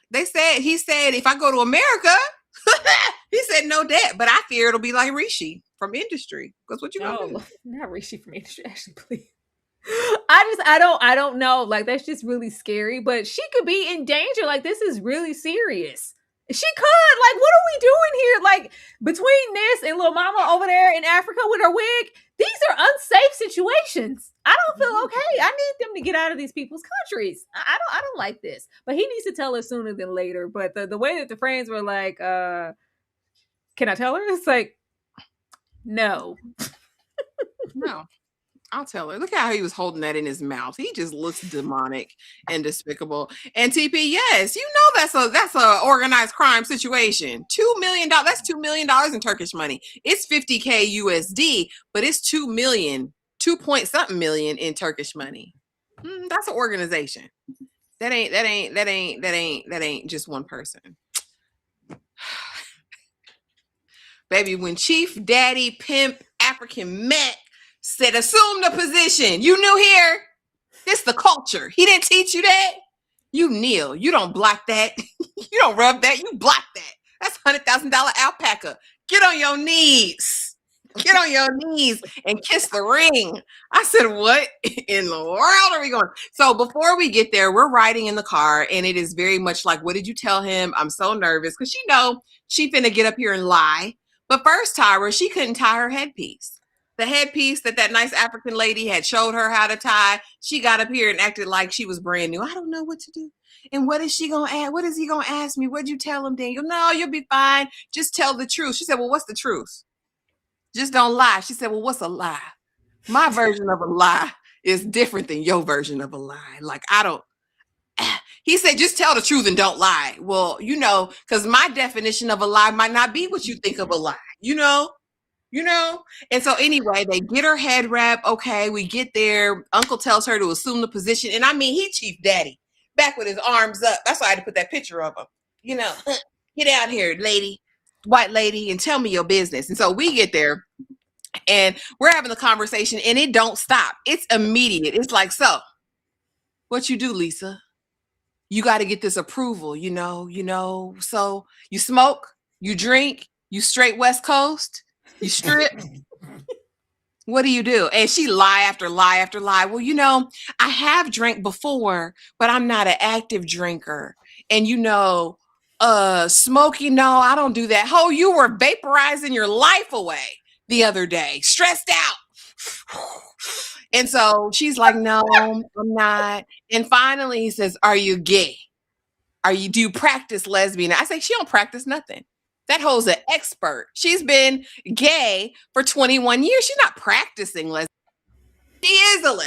Speaker 1: He said, if I go to America, he said no debt, but I fear it'll be like Rishi from Industry. Because what you gonna do?
Speaker 2: Not Rishi from Industry, actually, please. I don't know. Like, that's just really scary, but she could be in danger. Like, this is really serious. She could. Like, what are we doing here? Like, between this and little mama over there in Africa with her wig, these are unsafe situations. I don't feel okay. I need them to get out of these people's countries. I don't like this. But he needs to tell her sooner than later. But the way that the friends were like, can I tell her? It's like, no.
Speaker 1: No. I'll tell her. Look at how he was holding that in his mouth. He just looks demonic and despicable. And TP, yes, that's a organized crime situation. $2 million. That's $2 million in Turkish money. It's 50K USD, but it's 2 million, 2 point something million in Turkish money. That's an organization. That ain't just one person. Baby, when Chief Daddy Pimp African Met said, assume the position. You new here? This the culture. He didn't teach you that? You kneel. You don't block that. You don't rub that. You block that. That's $100,000 alpaca. Get on your knees. Get on your knees and kiss the ring. I said, what in the world are we going? So before we get there, we're riding in the car, and it is very much like, what did you tell him? I'm so nervous because she finna get up here and lie. But first, Tyra, she couldn't tie her headpiece. The headpiece that nice African lady had showed her how to tie, she got up here and acted like she was brand new. I don't know what to do. And what is she going to ask? What is he going to ask me? What'd you tell him, Daniel? No, you'll be fine. Just tell the truth. She said, well, what's the truth? Just don't lie. She said, well, what's a lie? My version of a lie is different than your version of a lie. Like, he said, just tell the truth and don't lie. Well, because my definition of a lie might not be what you think of a lie, And so anyway, they get her head wrap. Okay, we get there. Uncle tells her to assume the position. And I mean, he Chief Daddy, back with his arms up. That's why I had to put that picture of him. Get out here, lady, white lady, and tell me your business. And so we get there and we're having the conversation and it don't stop. It's immediate. It's like, so what you do, Lisa? You got to get this approval, so you smoke, you drink, you straight West Coast, you strip. What do you do? And she lie after lie after lie. Well, I have drank before, but I'm not an active drinker. And smoking, no, I don't do that. Oh, you were vaporizing your life away the other day, stressed out. And so she's like, no, I'm not. And finally he says, are you gay? Do you practice lesbian? I say, she don't practice nothing. That hoe's an expert. She's been gay for 21 years. She's not practicing lesbian. She is a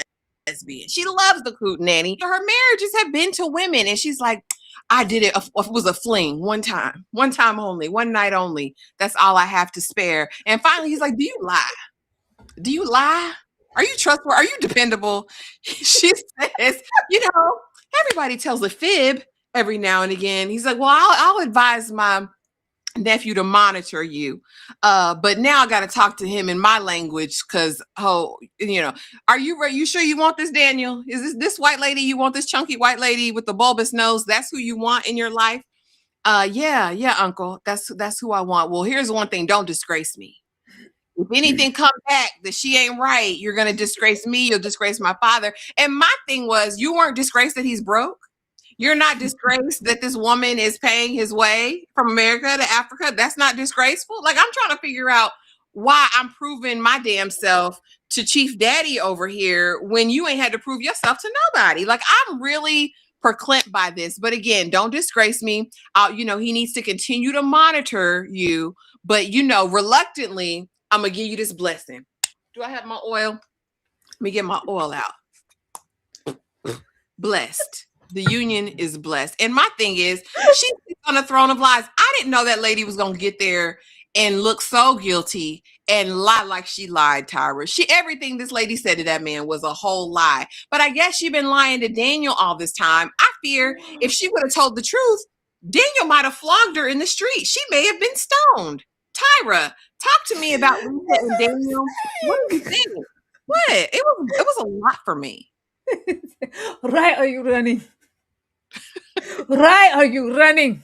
Speaker 1: lesbian. She loves the coot nanny. Her marriages have been to women. And she's like, I did it. It was a fling one time only, one night only. That's all I have to spare. And finally he's like, do you lie? Do you lie? Are you trustworthy? Are you dependable? She says, you know, everybody tells a fib every now and again. He's like, well, I'll advise my nephew to monitor you. But now I got to talk to him in my language because, are you ready? You sure you want this, Daniel? Is this white lady? You want this chunky white lady with the bulbous nose? That's who you want in your life? Yeah, uncle. That's who I want. Well, here's one thing. Don't disgrace me. If anything comes back that she ain't right, you're gonna disgrace me. You'll disgrace my father. And my thing was, you weren't disgraced that he's broke. You're not disgraced that this woman is paying his way from America to Africa. That's not disgraceful. Like, I'm trying to figure out why I'm proving my damn self to Chief Daddy over here when you ain't had to prove yourself to nobody. Like, I'm really perclent by this. But again, don't disgrace me. He needs to continue to monitor you. But, reluctantly, I'm going to give you this blessing. Do I have my oil? Let me get my oil out. Blessed. The union is blessed. And my thing is, she's on a throne of lies. I didn't know that lady was going to get there and look so guilty and lie like she lied, Tyra. Everything this lady said to that man was a whole lie. But I guess she's been lying to Daniel all this time. I fear if she would have told the truth, Daniel might have flogged her in the street. She may have been stoned. Tyra, talk to me about Lisa and Daniel. What do you think? What? It was a lot for me.
Speaker 2: Right, are you running? Right, are you running?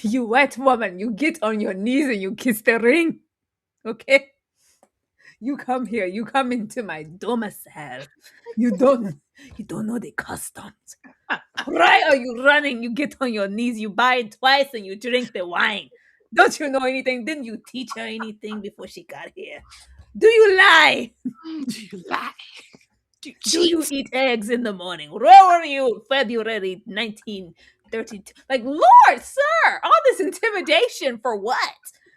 Speaker 2: You white woman, you get on your knees and you kiss the ring. Okay? You come here. You come into my domicile. You don't know the customs. Right, are you running? You get on your knees, you buy it twice, and you drink the wine. Don't you know anything? Didn't you teach her anything before she got here? Do you lie?
Speaker 1: Do you lie?
Speaker 2: Do you eat eggs in the morning? Where were you February 1932? Like, Lord, sir, all this intimidation for what?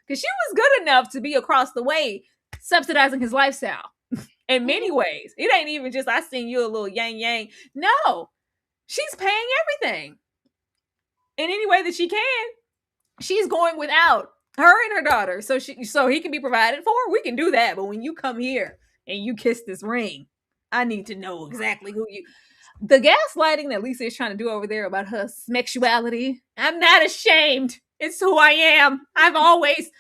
Speaker 2: Because she was good enough to be across the way subsidizing his lifestyle in many ways. It ain't even just, I seen you a little yang. No, she's paying everything in any way that she can. She's going without her and her daughter. So he can be provided for. We can do that. But when you come here and you kiss this ring, I need to know exactly who you. The gaslighting that Lisa is trying to do over there about her sexuality, I'm not ashamed. It's who I am. I've always.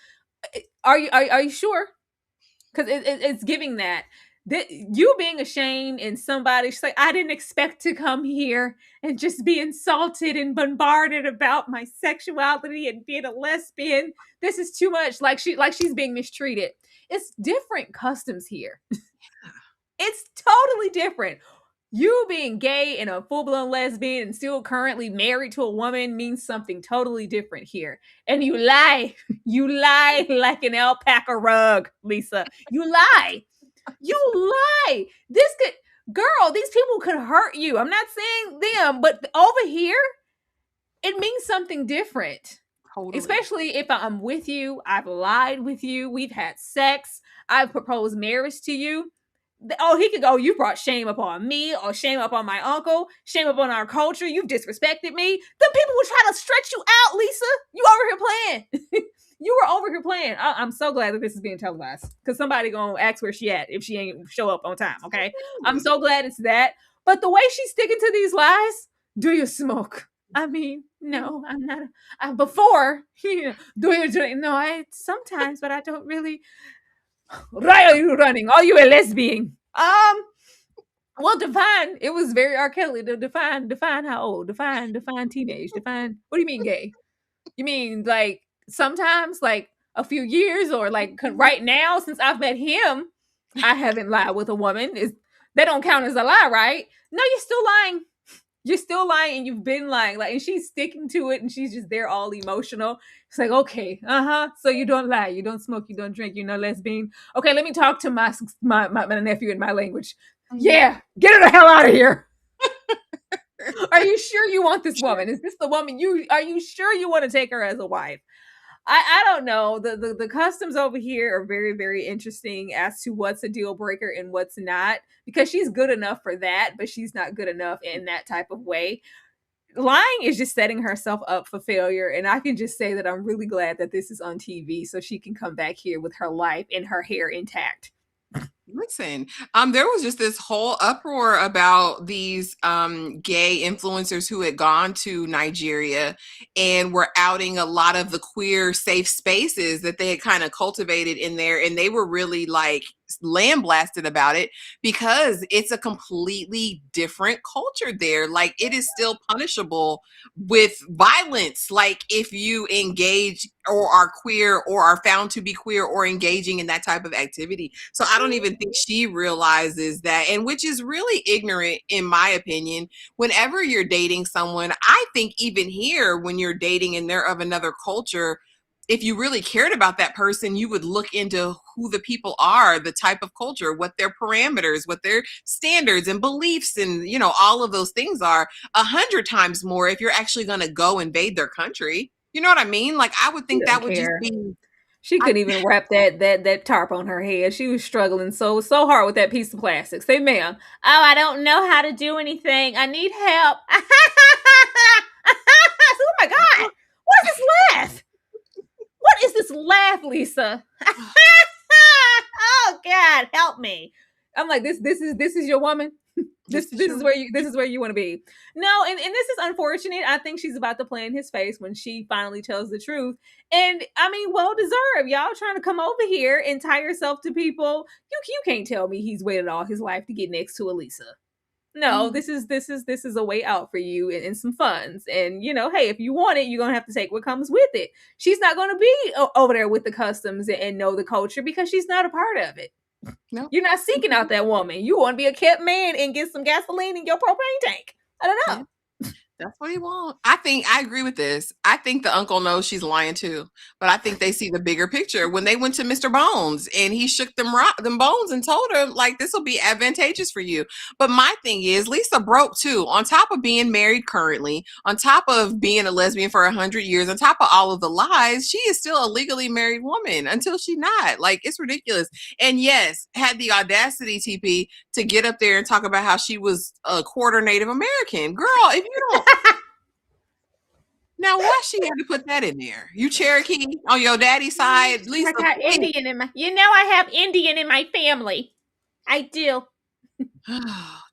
Speaker 2: Are you sure? Because it's giving that you being ashamed in somebody. She's like, I didn't expect to come here and just be insulted and bombarded about my sexuality and being a lesbian. This is too much. Like she's being mistreated. It's different customs here. It's totally different. You being gay and a full-blown lesbian and still currently married to a woman means something totally different here. And you lie. You lie like an alpaca rug, Lisa. You lie. You lie. These people could hurt you. I'm not saying them, but over here, it means something different. Totally. Especially if I'm with you, I've lied with you, we've had sex, I've proposed marriage to you. He could go, you brought shame upon me or shame upon my uncle, shame upon our culture. You've disrespected me. The people will try to stretch you out, Lisa. You over here playing. You were over here playing. I'm so glad that this is being televised because somebody gonna ask where she at if she ain't show up on time. Okay, I'm so glad it's that. But the way she's sticking to these lies, do you smoke? I mean, no, I'm not. Before, do you drink? No, I sometimes, but I don't really. Why are you running? Are you a lesbian? Well, define. It was very R. Kelly to define how old. Define teenage. Define. What do you mean gay? You mean like sometimes, like a few years, or like right now? Since I've met him, I haven't lied with a woman. That don't count as a lie, right? No, you're still lying. You're still lying, and you've been lying. Like, and she's sticking to it, and she's just there all emotional. It's like, okay, so you don't lie, you don't smoke, you don't drink, you're no lesbian. Okay, let me talk to my nephew in my language. Yeah, get her the hell out of here. Are you sure you want this woman? Is this the woman are you sure you want to take her as a wife? I don't know. The customs over here are very, very interesting as to what's a deal breaker and what's not, because she's good enough for that, but she's not good enough in that type of way. Lying is just setting herself up for failure. And I can just say that I'm really glad that this is on TV so she can come back here with her life and her hair intact.
Speaker 1: Listen, there was just this whole uproar about these gay influencers who had gone to Nigeria and were outing a lot of the queer safe spaces that they had kind of cultivated in there, and they were really like lambasted about it because it's a completely different culture there. Like it is still punishable with violence, like if you engage or are queer or are found to be queer or engaging in that type of activity. So I don't even think she realizes that, and which is really ignorant in my opinion. Whenever you're dating someone, I think even here when you're dating and they're of another culture, if you really cared about that person, you would look into who the people are, the type of culture, what their parameters, what their standards and beliefs and, you know, all of those things are 100 times more if you're actually going to go invade their country. You know what I mean? Like, I would
Speaker 2: She
Speaker 1: think that
Speaker 2: doesn't
Speaker 1: would just
Speaker 2: care.
Speaker 1: be,
Speaker 2: She
Speaker 1: I,
Speaker 2: couldn't even wrap that tarp on her head. She was struggling so hard with that piece of plastic. Say, ma'am, oh, I don't know how to do anything. I need help. Oh my God. What is this laugh? What is this laugh, Lisa? Oh God, help me. I'm like, this is your woman. This is where you want to be. No, and this is unfortunate. I think she's about to play in his face when she finally tells the truth. And I mean, well deserved. Y'all trying to come over here and tie yourself to people. You can't tell me he's waited all his life to get next to Elisa. No, this is a way out for you and some funds. And you know, hey, if you want it, you're gonna have to take what comes with it. She's not gonna be over there with the customs and know the culture because she's not a part of it.
Speaker 1: no.
Speaker 2: You're not seeking out that woman. You want to be a kept man and get some gasoline in your propane tank. I don't
Speaker 1: Yeah.
Speaker 2: know.
Speaker 1: That's what he wants. I think I agree with this. I think the uncle knows she's lying too, but I think they see the bigger picture. When they went to Mr. Bones and he shook them bones and told her like this will be advantageous for you. But my thing is, Lisa broke too. On top of being married currently, on top of being a lesbian for 100 years, on top of all of the lies, she is still a legally married woman until she not. Like it's ridiculous. And yes, had the audacity, TP, to get up there and talk about how she was a quarter Native American. Girl, if you don't now, why she had to put that in there? You Cherokee on your daddy's side,
Speaker 2: I
Speaker 1: Lisa.
Speaker 2: got Indian in my. You know, I have Indian in my family. I do.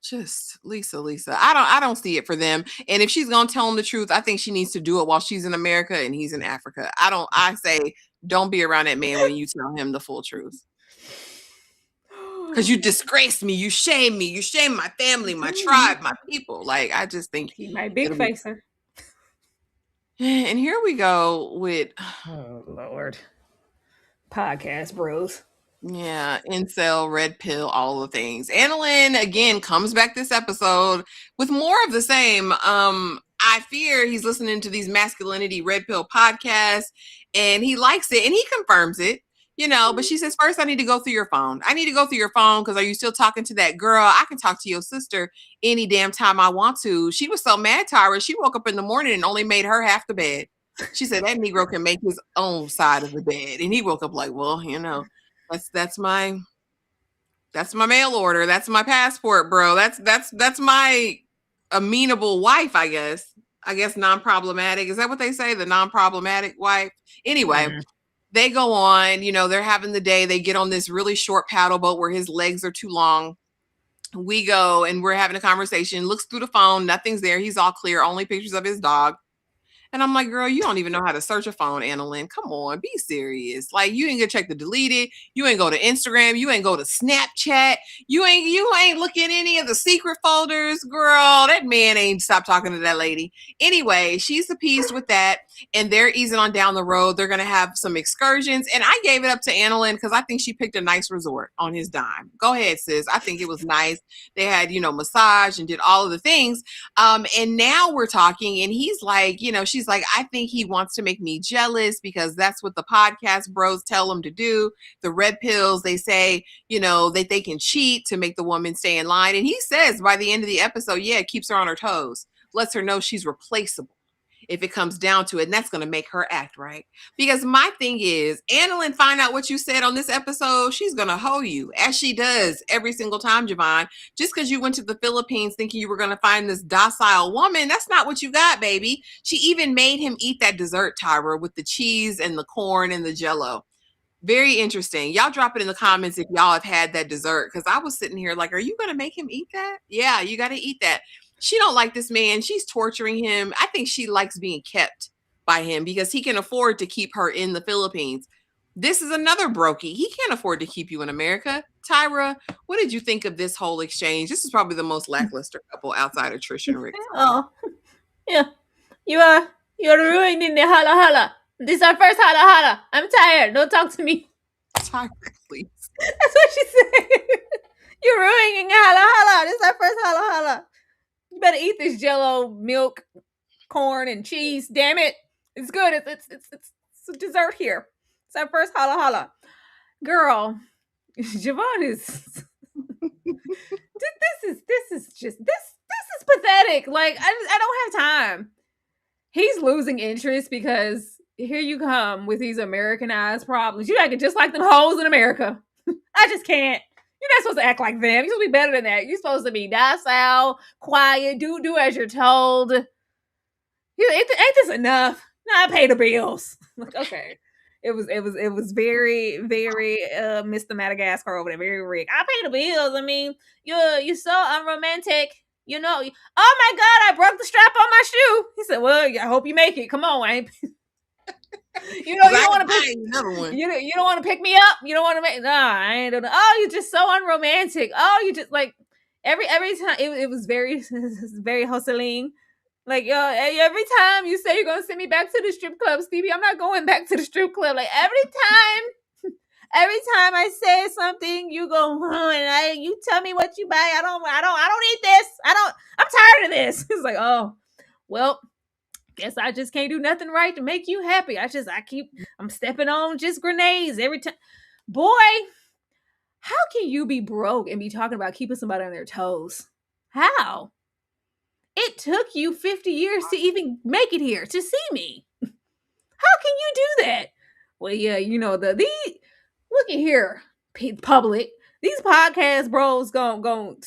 Speaker 1: Just Lisa. I don't see it for them. And if she's gonna tell him the truth, I think she needs to do it while she's in America and he's in Africa. I say don't be around that man when you tell him the full truth. Because you disgrace me, you shame my family, my tribe, my people. Like I just think
Speaker 2: He my big
Speaker 1: it'll be.
Speaker 2: facer.
Speaker 1: And here we go with
Speaker 2: Oh Lord. Podcast bros.
Speaker 1: yeah, incel, red pill, all the things. Annalyn again comes back this episode with more of the same. I fear he's listening to these masculinity red pill podcasts and he likes it and he confirms it, you know, but she says, first I need to go through your phone. I need to go through your phone because are you still talking to that girl? I can talk to your sister any damn time I want to. She was so mad, Tyra. She woke up in the morning and only made her half the bed. She said that Negro can make his own side of the bed. And he woke up like, well, you know, that's my mail order. That's my passport, bro. That's my amenable wife, I guess. I guess non-problematic. Is that what they say? The non-problematic wife? Anyway, they go on, you know, they're having the day. They get on this really short paddle boat where his legs are too long. We go and we're having a conversation, looks through the phone, nothing's there. He's all clear, only pictures of his dog. And I'm like, girl, you don't even know how to search a phone, Annalyn. Come on, be serious. Like, you ain't gonna check the deleted. You ain't go to Instagram. You ain't go to Snapchat. You ain't look at any of the secret folders, girl. That man ain't stopped talking to that lady. Anyway, she's appeased with that, and they're easing on down the road. They're gonna have some excursions, and I gave it up to Annalyn because I think she picked a nice resort on his dime. Go ahead, sis. I think it was nice. They had, you know, massage and did all of the things. And now we're talking, and he's like, you know, she's like, I think he wants to make me jealous because that's what the podcast bros tell him to do. The red pills, they say, you know, that they can cheat to make the woman stay in line. And he says by the end of the episode, yeah, it keeps her on her toes, lets her know she's replaceable if it comes down to it. And that's going to make her act right. Because my thing is, Annalyn, find out what you said on this episode, she's going to hoe you, as she does every single time, Javon. Just because you went to the Philippines thinking you were going to find this docile woman, that's not what you got, baby. She even made him eat that dessert, Tyra, with the cheese and the corn and the jello. Very interesting. Y'all drop it in the comments if y'all have had that dessert. Because I was sitting here like, are you gonna make him eat that? Yeah, you gotta eat that. She don't like this man. She's torturing him. I think she likes being kept by him because he can afford to keep her in the Philippines. This is another brokey. He can't afford to keep you in America. Tyra, what did you think of this whole exchange? This is probably the most lackluster couple outside of Trisha and Rick.
Speaker 2: Oh, yeah. You're ruining the holla holla. This is our first holla holla. I'm tired. Don't talk to me.
Speaker 1: Tyra, please.
Speaker 2: That's what she said. You're ruining holla holla. This is our first holla holla. You better eat this Jello, milk, corn, and cheese. Damn it, it's good. It's a dessert here. It's our first holla holla. Girl, Javon is. This is pathetic. Like I don't have time. He's losing interest because here you come with these Americanized problems. You acting just like them hoes in America. I just can't. You're not supposed to act like them. You're supposed to be better than that. You're supposed to be docile, quiet, do as you're told. Ain't this enough? Nah, I pay the bills. Like, okay. It was very, very Mr. Madagascar over there, very Rick. I pay the bills. I mean, you're so unromantic. You know, oh my God, I broke the strap on my shoe. He said, well, I hope you make it. Come on, I ain't you don't want to pick another one. You don't want to pick me up. You don't want to make I ain't doing. Oh, you're just so unromantic. Oh, you just like every time it was very very hustling. Like every time you say you're gonna send me back to the strip club, Stevie, I'm not going back to the strip club. Like every time I say something, you go and you tell me what you buy. I don't eat this. I'm tired of this. It's like, oh, well, guess I just can't do nothing right to make you happy. I'm stepping on just grenades every time. Boy, how can you be broke and be talking about keeping somebody on their toes? How? It took you 50 years to even make it here to see me. How can you do that? Well, yeah, you know, look at here, public. These podcast bros I don't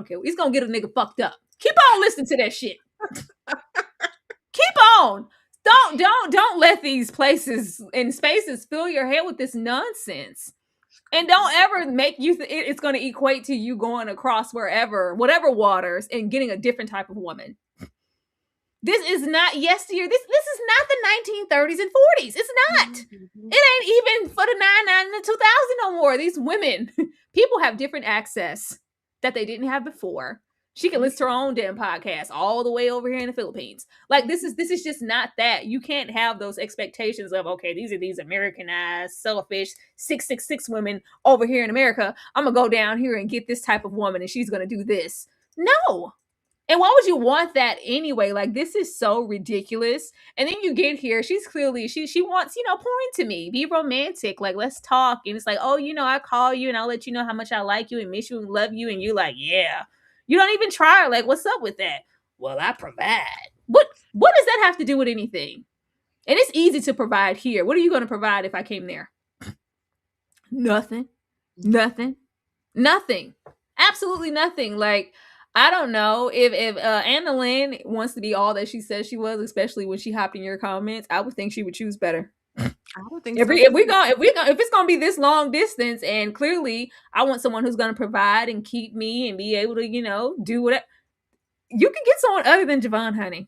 Speaker 2: care. He's gonna get a nigga fucked up. Keep on listening to that shit. Keep on. Don't let these places and spaces fill your head with this nonsense. And don't ever make you it's going to equate to you going across whatever waters and getting a different type of woman. This is not yesteryear. This is not the 1930s and 40s. It's not. It ain't even for the 99 and the 2000 no more. These women, people have different access that they didn't have before. She can listen to her own damn podcast all the way over here in the Philippines. Like this is just not that. You can't have those expectations of, okay, these are these Americanized, selfish 666 women over here in America. I'm gonna go down here and get this type of woman and she's gonna do this. No. And why would you want that anyway? Like, this is so ridiculous. And then you get here, she's clearly, she wants, pour into me, be romantic. Like, let's talk. And it's like, oh, I call you and I'll let you know how much I like you and miss you and love you. And you're like, yeah. You don't even try. Like, what's up with that? Well, I provide. What does that have to do with anything? And it's easy to provide here. What are you going to provide if I came there? Nothing. Absolutely nothing. Like, I don't know if Anna Lynn wants to be all that she says she was, especially when she hopped in your comments. I would think she would choose better.
Speaker 1: I would think
Speaker 2: if it's gonna be this long distance, and clearly I want someone who's gonna provide and keep me and be able to do whatever. You can get someone other than Javon, honey,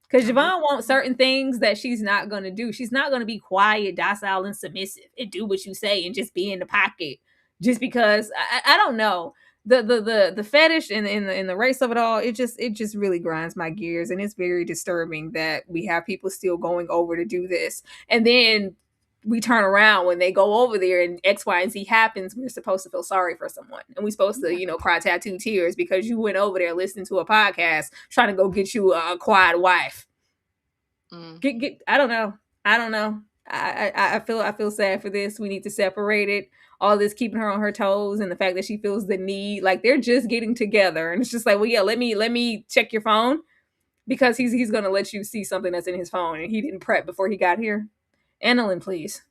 Speaker 2: because Javon wants certain things that she's not gonna do. She's not gonna be quiet, docile, and submissive and do what you say and just be in the pocket just because I don't know. The fetish and the race of it all, it just really grinds my gears, and it's very disturbing that we have people still going over to do this, and then we turn around when they go over there and X, Y, and Z happens. We're supposed to feel sorry for someone, and we're supposed to cry tattoo tears because you went over there listening to a podcast trying to go get you a quiet wife. I don't know. I feel sad for this. We need to separate it. All this keeping her on her toes and the fact that she feels the need, like they're just getting together, and it's just like, well, yeah, let me check your phone because he's gonna let you see something that's in his phone and he didn't prep before he got here. Annalyn, please.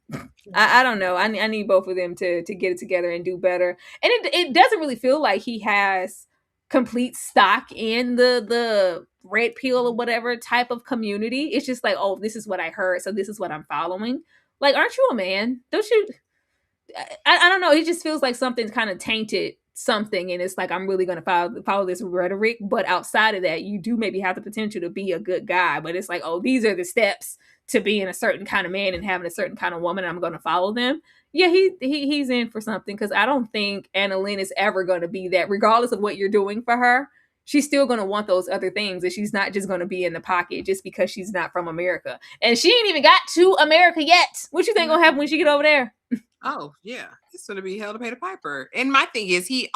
Speaker 2: I don't know. I need both of them to get it together and do better. And it doesn't really feel like he has complete stock in the red pill or whatever type of community. It's just like, oh, this is what I heard, so this is what I'm following. Like, aren't you a man? Don't you? I don't know. It just feels like something's kind of tainted something, and it's like I'm really going to follow this rhetoric. But outside of that, you do maybe have the potential to be a good guy. But it's like, oh, these are the steps to being a certain kind of man and having a certain kind of woman. And I'm going to follow them. Yeah, he's in for something, because I don't think Annalyn is ever going to be that, regardless of what you're doing for her. She's still going to want those other things, and she's not just going to be in the pocket just because she's not from America. And she ain't even got to America yet. What you think gonna happen when she get over there?
Speaker 1: Oh yeah, it's going to be hell to pay the piper. And my thing is, he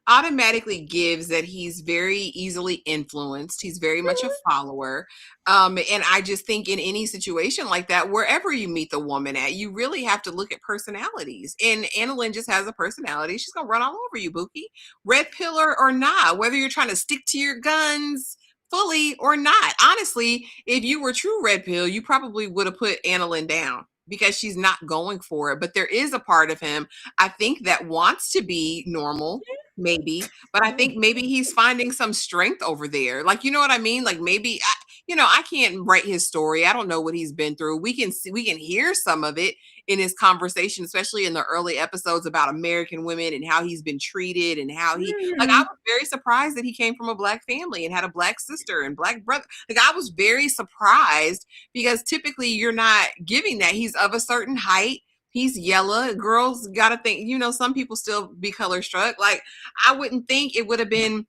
Speaker 1: automatically gives that he's very easily influenced. He's very much a follower. And I just think in any situation like that, wherever you meet the woman at, you really have to look at personalities. And Annalyn just has a personality. She's going to run all over you, Bookie. Red pillar or not, whether you're trying to stick to your guns fully or not. Honestly, if you were true red pill, you probably would have put Annalyn down because she's not going for it. But there is a part of him, I think, that wants to be normal, maybe. But I think maybe he's finding some strength over there. Like, you know what I mean? Like maybe, I can't write his story. I don't know what he's been through. We can see, we can hear some of it in his conversation, especially in the early episodes about American women and how he's been treated and how like, I was very surprised that he came from a black family and had a black sister and black brother. Like, I was very surprised because typically you're not giving that. He's of a certain height. He's yellow. Girls got to think, some people still be color struck. Like, I wouldn't think it would have been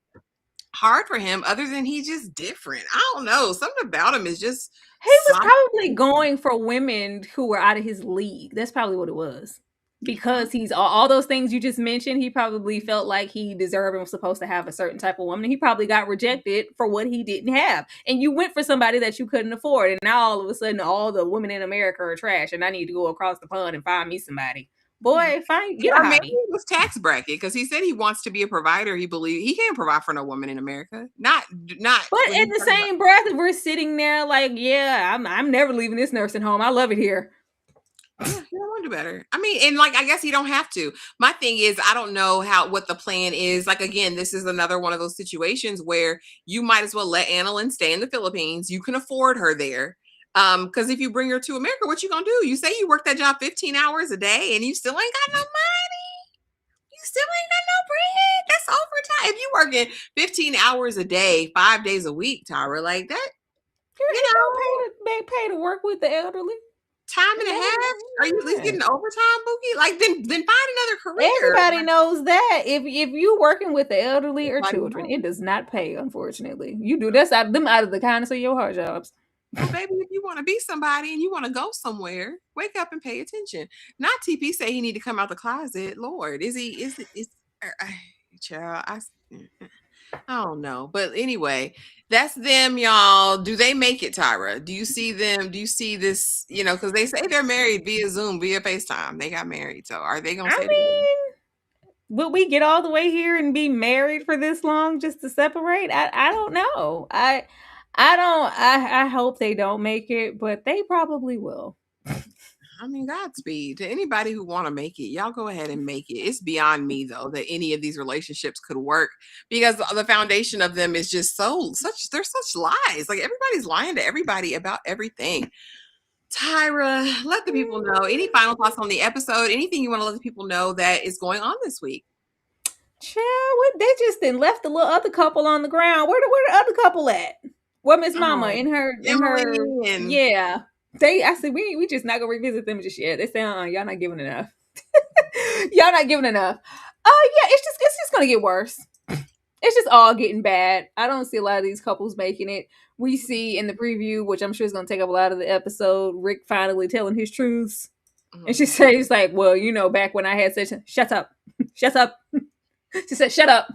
Speaker 1: hard for him other than he's just different. I don't know. Something about him is just
Speaker 2: He was probably going for women who were out of his league. That's probably what it was. Because he's all those things you just mentioned, he probably felt like he deserved and was supposed to have a certain type of woman. And he probably got rejected for what he didn't have. And you went for somebody that you couldn't afford. And now all of a sudden, all the women in America are trash. And I need to go across the pond and find me somebody. Boy, get a
Speaker 1: or maybe
Speaker 2: hobby.
Speaker 1: it was tax bracket because he said he wants to be a provider. He believes he can't provide for no woman in America. Not.
Speaker 2: But in the same breath, we're sitting there like, yeah, I'm never leaving this nursing home. I love it here.
Speaker 1: Yeah, you don't want to do better. I mean, and like, I guess you don't have to. My thing is, I don't know what the plan is. Like, again, this is another one of those situations where you might as well let Annalyn stay in the Philippines. You can afford her there. Because if you bring her to America, what you gonna do? You say you work that job 15 hours a day and you still ain't got no money. You still ain't got no bread. That's overtime. If you working 15 hours a day, 5 days a week, Tyra, like that,
Speaker 2: they pay to work with the elderly.
Speaker 1: Time and a half? Are you at least getting overtime, Bookie? Like, then find another career.
Speaker 2: Everybody knows that. If you working with the elderly or children, it does not pay, unfortunately. You do that's out of the kindness of your heart jobs.
Speaker 1: Well, baby, if you want to be somebody and you want to go somewhere, wake up and pay attention. Not TP say he need to come out the closet. Lord, is child, I don't know. But anyway, that's them, y'all. Do they make it, Tyra? Do you see them? Do you see this? Because they say they're married via Zoom, via FaceTime. They got married. So are they going to say
Speaker 2: will we get all the way here and be married for this long just to separate? I don't know. I hope they don't make it, but they probably will.
Speaker 1: I mean, Godspeed to anybody who want to make it. Y'all go ahead and make it. It's beyond me though that any of these relationships could work because the foundation of them is just they're such lies. Like, everybody's lying to everybody about everything. Tyra, let the people know. Any final thoughts on the episode? Anything you want to let the people know that is going on this week?
Speaker 2: Child, they just then left the little other couple on the ground. Where the other couple at? Where Miss Mama in her yeah. I said we just not gonna revisit them just yet. They say y'all not giving enough. Y'all not giving enough. Oh yeah, it's just gonna get worse. It's just all getting bad. I don't see a lot of these couples making it. We see in the preview, which I'm sure is gonna take up a lot of the episode, Rick finally telling his truths. Mm-hmm. And she says like, well, back when I had such shut up. Shut up. She said, shut up.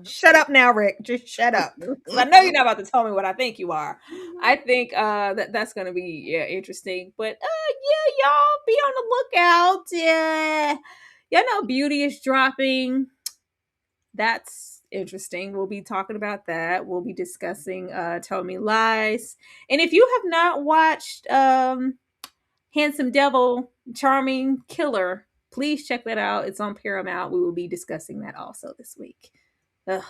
Speaker 2: Shut up now, Rick. Just shut up. I know you're not about to tell me what I think you are. I think that's going to be interesting. But yeah, y'all be on the lookout. Yeah. Y'all know Beauty is dropping. That's interesting. We'll be talking about that. We'll be discussing Tell Me Lies. And if you have not watched Handsome Devil, Charming Killer, please check that out. It's on Paramount. We will be discussing that also this week. Ugh.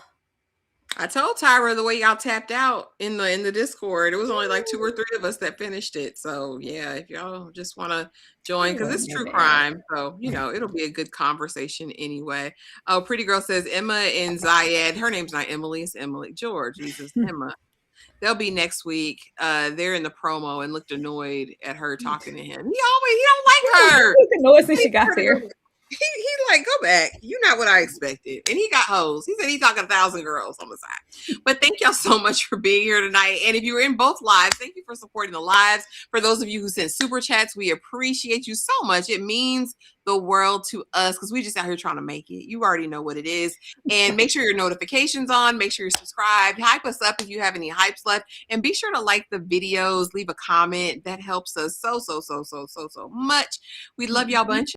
Speaker 1: I told Tyra the way y'all tapped out in the Discord. It was only like 2 or 3 of us that finished it. So yeah, if y'all just want to join,
Speaker 2: It
Speaker 1: because it's
Speaker 2: wasn't
Speaker 1: true
Speaker 2: that bad.
Speaker 1: crime, so it'll be a good conversation anyway. Oh, Pretty Girl says Emma and Zayed. Her name's not Emily, it's Emily. George uses Emma. They'll be next week. They're in the promo and looked annoyed at her talking to him. He don't like her.
Speaker 2: The noise since she got there.
Speaker 1: He like, go back. You're not what I expected. And he got hoes. He said he talking 1,000 girls on the side. But thank y'all so much for being here tonight. And if you were in both lives, thank you for supporting the lives. For those of you who sent super chats, we appreciate you so much. It means the world to us because we just out here trying to make it. You already know what it is. And make sure your notifications on. Make sure you're subscribed. Hype us up if you have any hypes left. And be sure to like the videos. Leave a comment. That helps us so much. We love y'all bunch.